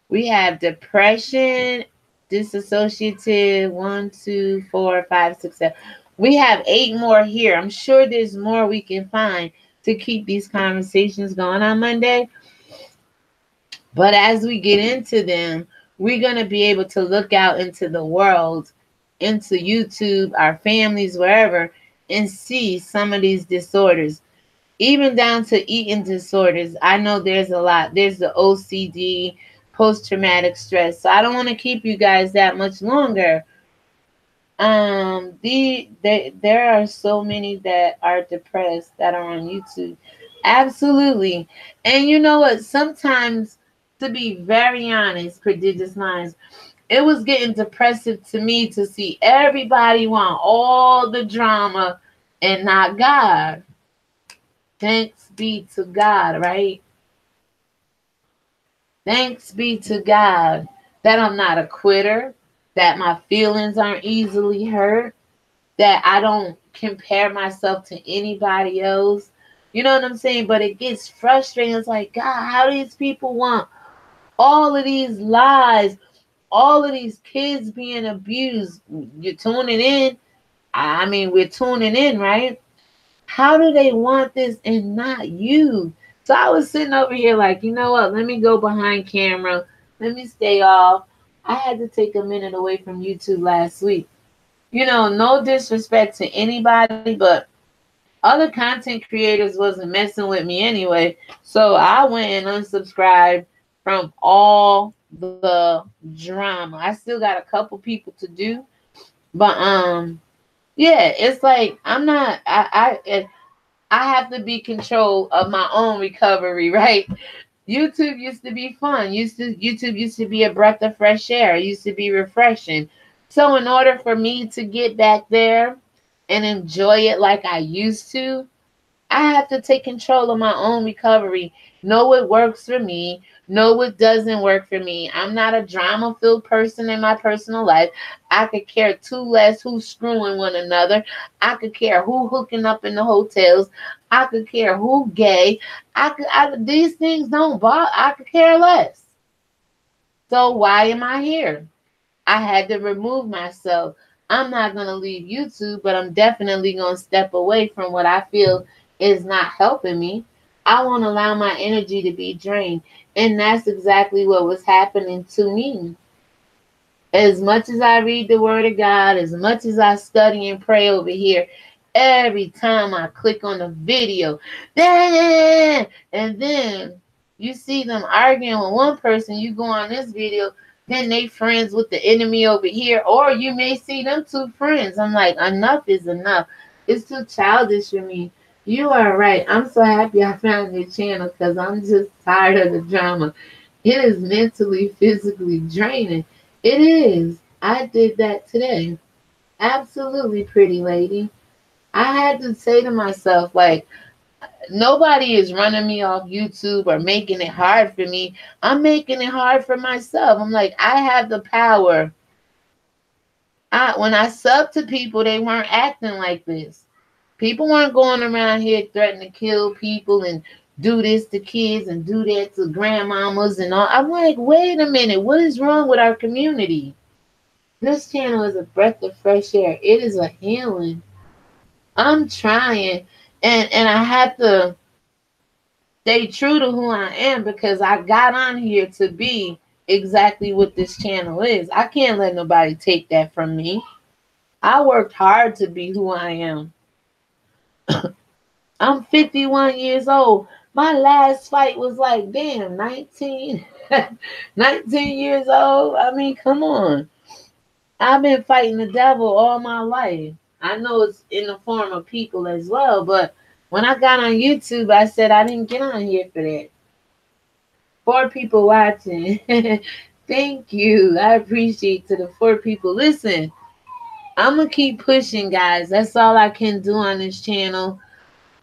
We have depression, dissociative, 1, 2, 4, 5, 6, 7. We have 8 more here. I'm sure there's more we can find to keep these conversations going on Monday. But as we get into them, we're going to be able to look out into the world, into YouTube, our families, wherever, and see some of these disorders. Even down to eating disorders. I know there's a lot. There's the OCD, post-traumatic stress. So I don't want to keep you guys that much longer. There are so many that are depressed that are on YouTube. Absolutely. And you know what? Sometimes, to be very honest, Prodigious Minds, it was getting depressive to me to see everybody want all the drama and not God. Thanks be to God, right? Thanks be to God that I'm not a quitter. that my feelings aren't easily hurt, that I don't compare myself to anybody else. You know what I'm saying? But it gets frustrating. It's like, God, how these people want all of these lies, all of these kids being abused. You're tuning in. I mean, we're tuning in, right? How do they want this and not you? So I was sitting over here like, you know what? Let me go behind camera. Let me stay off. I had to take a minute away from YouTube last week. You know, no disrespect to anybody, but other content creators wasn't messing with me anyway. So I went and unsubscribed from all the drama. I still got a couple people to do, but yeah, it's like I'm not. I have to be control of my own recovery, right? YouTube used to be fun. YouTube used to be a breath of fresh air. It used to be refreshing. So in order for me to get back there and enjoy it like I used to, I have to take control of my own recovery. Know what works for me. Know what doesn't work for me. I'm not a drama-filled person in my personal life. I could care too less who's screwing one another. I could care who hooking up in the hotels. I could care who gay. These things don't bother. I could care less. So why am I here? I had to remove myself. I'm not going to leave YouTube, but I'm definitely going to step away from what I feel is not helping me. I won't allow my energy to be drained. And that's exactly what was happening to me. As much as I read the Word of God, as much as I study and pray over here, every time I click on a video, and then you see them arguing with one person, you go on this video, then they friends with the enemy over here, or you may see them two friends. I'm like, enough is enough. It's too childish for me. You are right. I'm so happy I found your channel because I'm just tired of the drama. It is mentally, physically draining. It is. I did that today. Absolutely, pretty lady. I had to say to myself, like, nobody is running me off YouTube or making it hard for me. I'm making it hard for myself. I'm like, I have the power. When I sub to people, they weren't acting like this. People weren't going around here threatening to kill people and do this to kids and do that to grandmamas and all. I'm like, wait a minute. What is wrong with our community? This channel is a breath of fresh air. It is a healing. I'm trying. And I have to stay true to who I am because I got on here to be exactly what this channel is. I can't let nobody take that from me. I worked hard to be who I am. I'm 51 years old. My last fight was like, damn, 19, 19 years old. I mean, come on. I've been fighting the devil all my life. I know it's in the form of people as well, but when I got on YouTube, I said I didn't get on here for that. 4 people watching. Thank you. I appreciate to the 4 people. Listen, I'm going to keep pushing, guys. That's all I can do on this channel.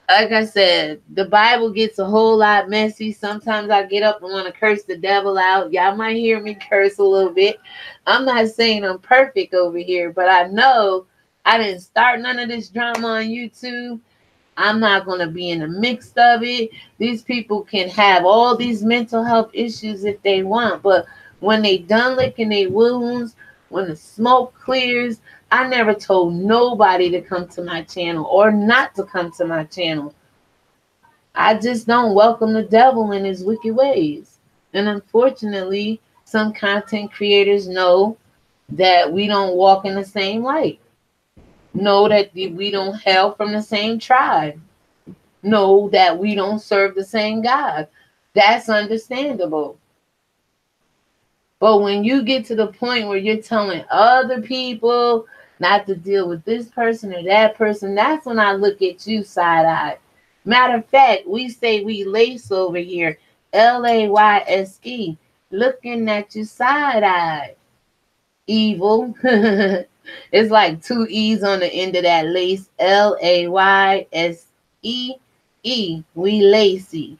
Like I said, the Bible gets a whole lot messy. Sometimes I get up and want to curse the devil out. Y'all might hear me curse a little bit. I'm not saying I'm perfect over here, but I know I didn't start none of this drama on YouTube. I'm not going to be in the mix of it. These people can have all these mental health issues if they want, but when they done licking their wounds, when the smoke clears, I never told nobody to come to my channel or not to come to my channel. I just don't welcome the devil in his wicked ways. And unfortunately, some content creators know that we don't walk in the same light. Know that we don't hail from the same tribe. Know that we don't serve the same God. That's understandable. But when you get to the point where you're telling other people not to deal with this person or that person, that's when I look at you side-eyed. Matter of fact, we say we lace over here, L-A-Y-S-E, looking at you side-eyed. Evil. It's like 2 E's on the end of that lace, L-A-Y-S-E-E. We lacy.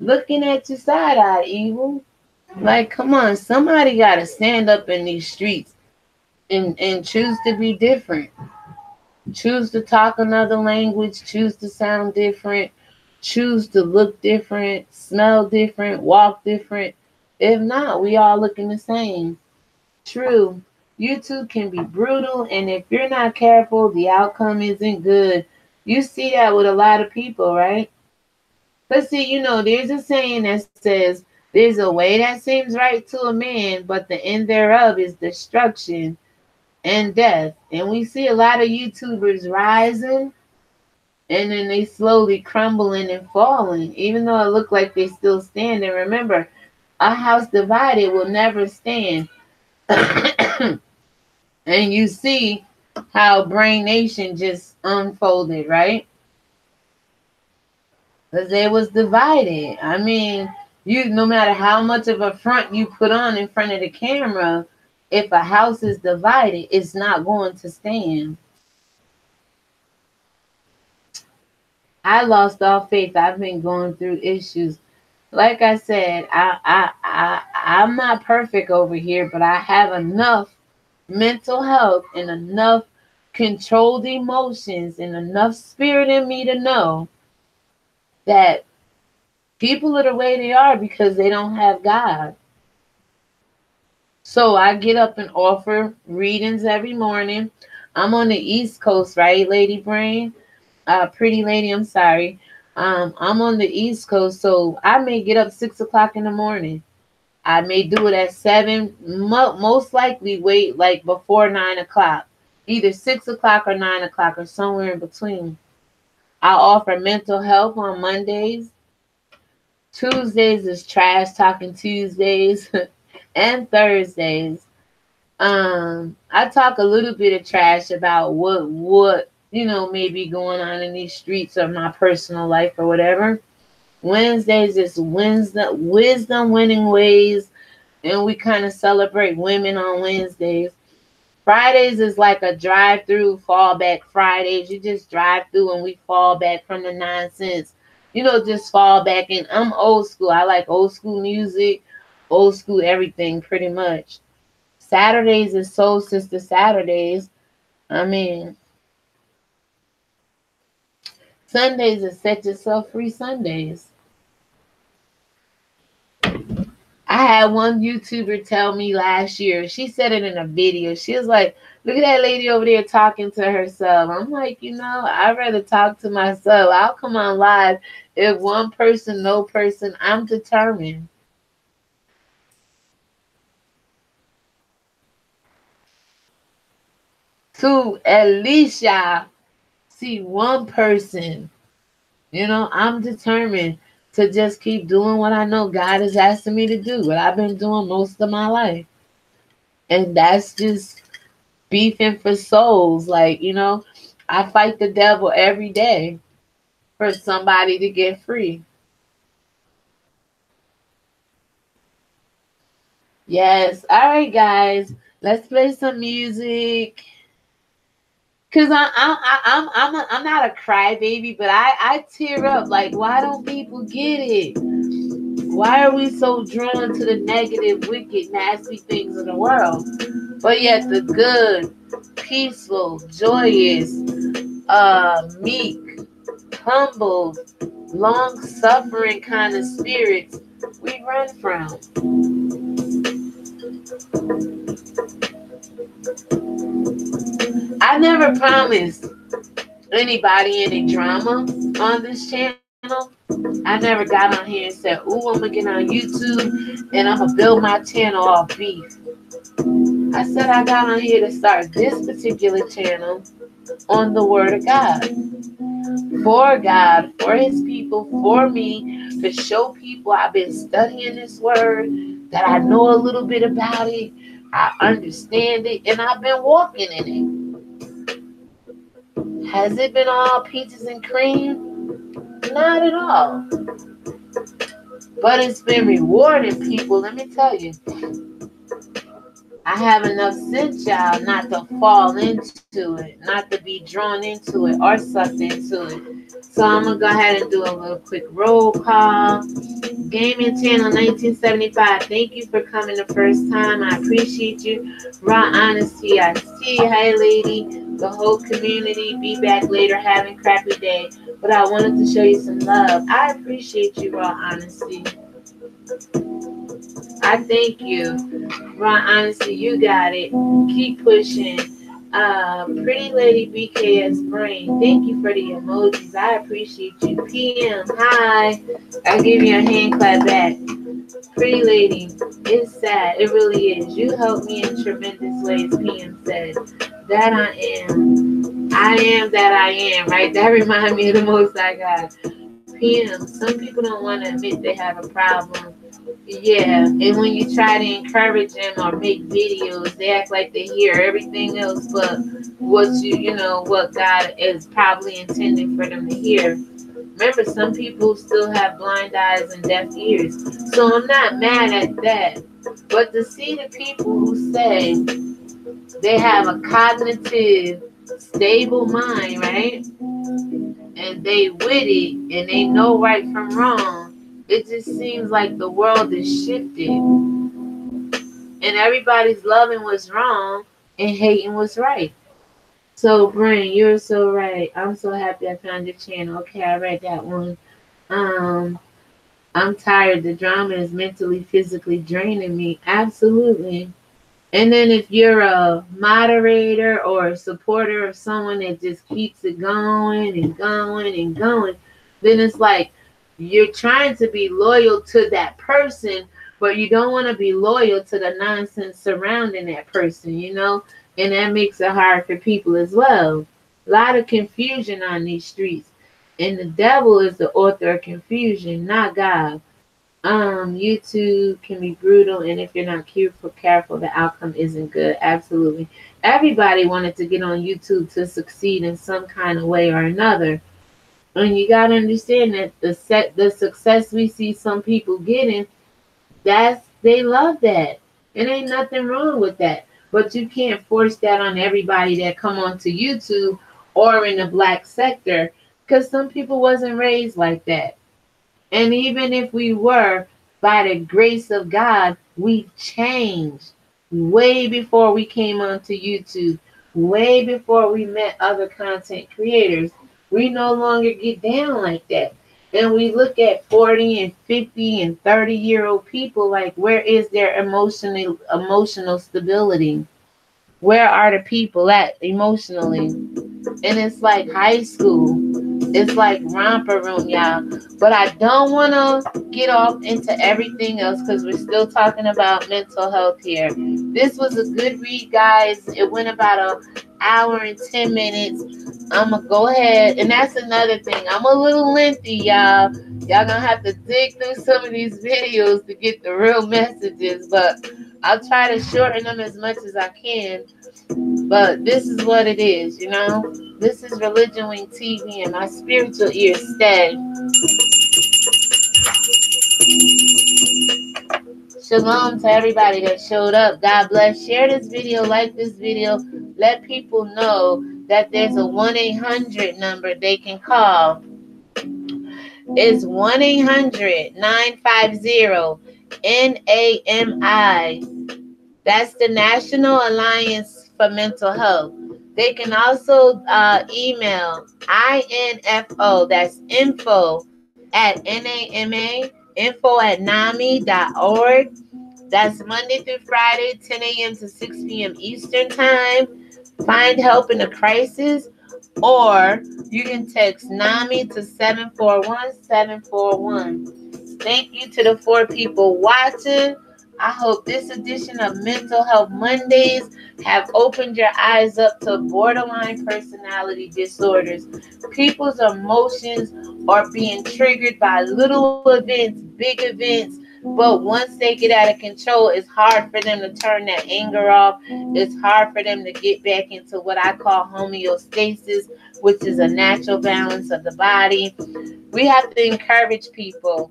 Looking at you side-eyed, evil. Like, come on, somebody got to stand up in these streets and choose to be different. Choose to talk another language, choose to sound different, choose to look different, smell different, walk different. If not, we all looking the same. True. YouTube can be brutal, and if you're not careful, the outcome isn't good. You see that with a lot of people, right? But see, there's a saying that says, there's a way that seems right to a man, but the end thereof is destruction and death. And we see a lot of YouTubers rising, and then they slowly crumbling and falling, even though it looked like they still stand. And remember, a house divided will never stand. And you see how Brain Nation just unfolded, right? Because they was divided. I mean, no matter how much of a front you put on in front of the camera, if a house is divided, it's not going to stand. I lost all faith. I've been going through issues. Like I said, I'm not perfect over here, but I have enough mental health and enough controlled emotions and enough spirit in me to know that people are the way they are because they don't have God. So I get up and offer readings every morning. I'm on the East Coast, right, Lady Brain? Pretty lady, I'm sorry. I'm on the East Coast, so I may get up 6 o'clock in the morning. I may do it at 7, most likely wait like before 9 o'clock. Either 6 o'clock or 9 o'clock or somewhere in between. I offer mental health on Mondays. Tuesdays is Trash Talking Tuesdays. And Thursdays. I talk a little bit of trash about what may be going on in these streets or my personal life or whatever. Wednesdays is wisdom winning ways, and we kind of celebrate women on Wednesdays. Fridays is like a drive-through fallback Fridays. You just drive through and we fall back from the nonsense. Just fall back in. I'm old school. I like old school music, old school everything pretty much. Saturdays is Soul Sister Saturdays. I mean, Sundays is Set Yourself Free Sundays. I had one YouTuber tell me last year, she said it in a video. She was like, look at that lady over there talking to herself. I'm like, I'd rather talk to myself. I'll come on live if one person, no person. I'm determined. To at least y'all see one person. I'm determined to just keep doing what I know God is asking me to do, what I've been doing most of my life. And that's just beefing for souls. Like, I fight the devil every day for somebody to get free. Yes. All right, guys. Let's play some music. Cause I'm not a crybaby, but I tear up. Like, why don't people get it? Why are we so drawn to the negative, wicked, nasty things in the world? But yet the good, peaceful, joyous, meek, humble, long-suffering kind of spirits we run from. I never promised anybody any drama on this channel. I never got on here and said, ooh, I'm going to get on YouTube and I'm going to build my channel off beef. I said I got on here to start this particular channel on the Word of God. For God, for His people, for me, to show people I've been studying this Word, that I know a little bit about it, I understand it, and I've been walking in it. Has it been all peaches and cream? Not at all. But it's been rewarding, people, let me tell you. I have enough sense, y'all, not to fall into it, not to be drawn into it or sucked into it. So I'm going to go ahead and do a little quick roll call. Gaming Channel 1975, thank you for coming the first time. I appreciate you. Raw Honesty, I see. Hi, lady. The whole community. Be back later having crappy day. But I wanted to show you some love. I appreciate you, Raw Honesty. I thank you. Raw Honesty, you got it. Keep pushing. Pretty Lady BKS Brain, thank you for the emojis. I appreciate you. PM, hi. I'll give you a hand clap back. Pretty Lady, it's sad. It really is. You helped me in tremendous ways, PM said. That I am. I am that I am, right? That reminds me of the most I got. PM, some people don't want to admit they have a problem. Yeah, and when you try to encourage them or make videos, they act like they hear everything else but what God is probably intending for them to hear. Remember, some people still have blind eyes and deaf ears. So I'm not mad at that. But to see the people who say they have a cognitive, stable mind, right? And they witty and they know right from wrong, it just seems like the world is shifted. And everybody's loving what's wrong and hating what's right. So, Brain, you're so right. I'm so happy I found your channel. Okay, I read that one. I'm tired. The drama is mentally, physically draining me. Absolutely. And then if you're a moderator or a supporter of someone that just keeps it going and going and going, then it's like you're trying to be loyal to that person, but you don't want to be loyal to the nonsense surrounding that person, And that makes it hard for people as well. A lot of confusion on these streets. And the devil is the author of confusion, not God. YouTube can be brutal, and if you're not careful, the outcome isn't good. Absolutely. Everybody wanted to get on YouTube to succeed in some kind of way or another. And you got to understand that the success we see some people getting, they love that. It ain't nothing wrong with that. But you can't force that on everybody that come onto YouTube or in the black sector, because some people wasn't raised like that. And even if we were, by the grace of God, we've changed way before we came onto YouTube, way before we met other content creators. We no longer get down like that. And we look at 40 and 50 and 30-year-old people like, where is their emotional stability? Where are the people at emotionally? And it's like high school. It's like romper room, y'all. But I don't want to get off into everything else because we're still talking about mental health here. This was a good read, guys. It went about an hour and 10 minutes. I'm going to go ahead. And that's another thing. I'm a little lengthy, y'all. Y'all going to have to dig through some of these videos to get the real messages. But I'll try to shorten them as much as I can. But this is what it is, This is ReligionWinked TV, and my spiritual ears stay. Shalom to everybody that showed up. God bless. Share this video, like this video. Let people know that there's a 1-800 number they can call. It's 1-800-950-NAMI. That's the National Alliance for Mental Health. They can also email info, that's info@NAMA, info@NAMI.org. That's Monday through Friday, 10 a.m. to 6 p.m. Eastern Time. Find help in a crisis, or you can text NAMI to 741-741. Thank you to the 4 people watching. I hope this edition of Mental Health Mondays have opened your eyes up to borderline personality disorders. People's emotions are being triggered by little events, big events, but once they get out of control, it's hard for them to turn that anger off. It's hard for them to get back into what I call homeostasis, which is a natural balance of the body. We have to encourage people.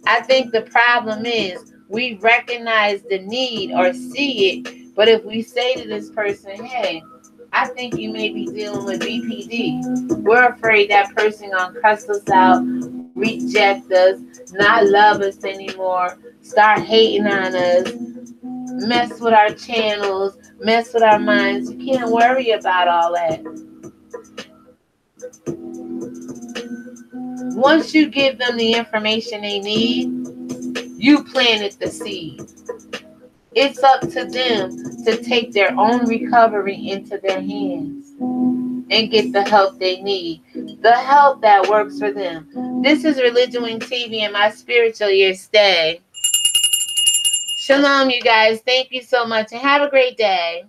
I think the problem is we recognize the need or see it, but if we say to this person, hey, I think you may be dealing with BPD. We're afraid that person gonna cuss us out, reject us, not love us anymore, start hating on us, mess with our channels, mess with our minds. You can't worry about all that. Once you give them the information they need, you planted the seed. It's up to them to take their own recovery into their hands and get the help they need, the help that works for them. This is Religion Wing TV, and my spiritual ears stay. Shalom, you guys. Thank you so much, and have a great day.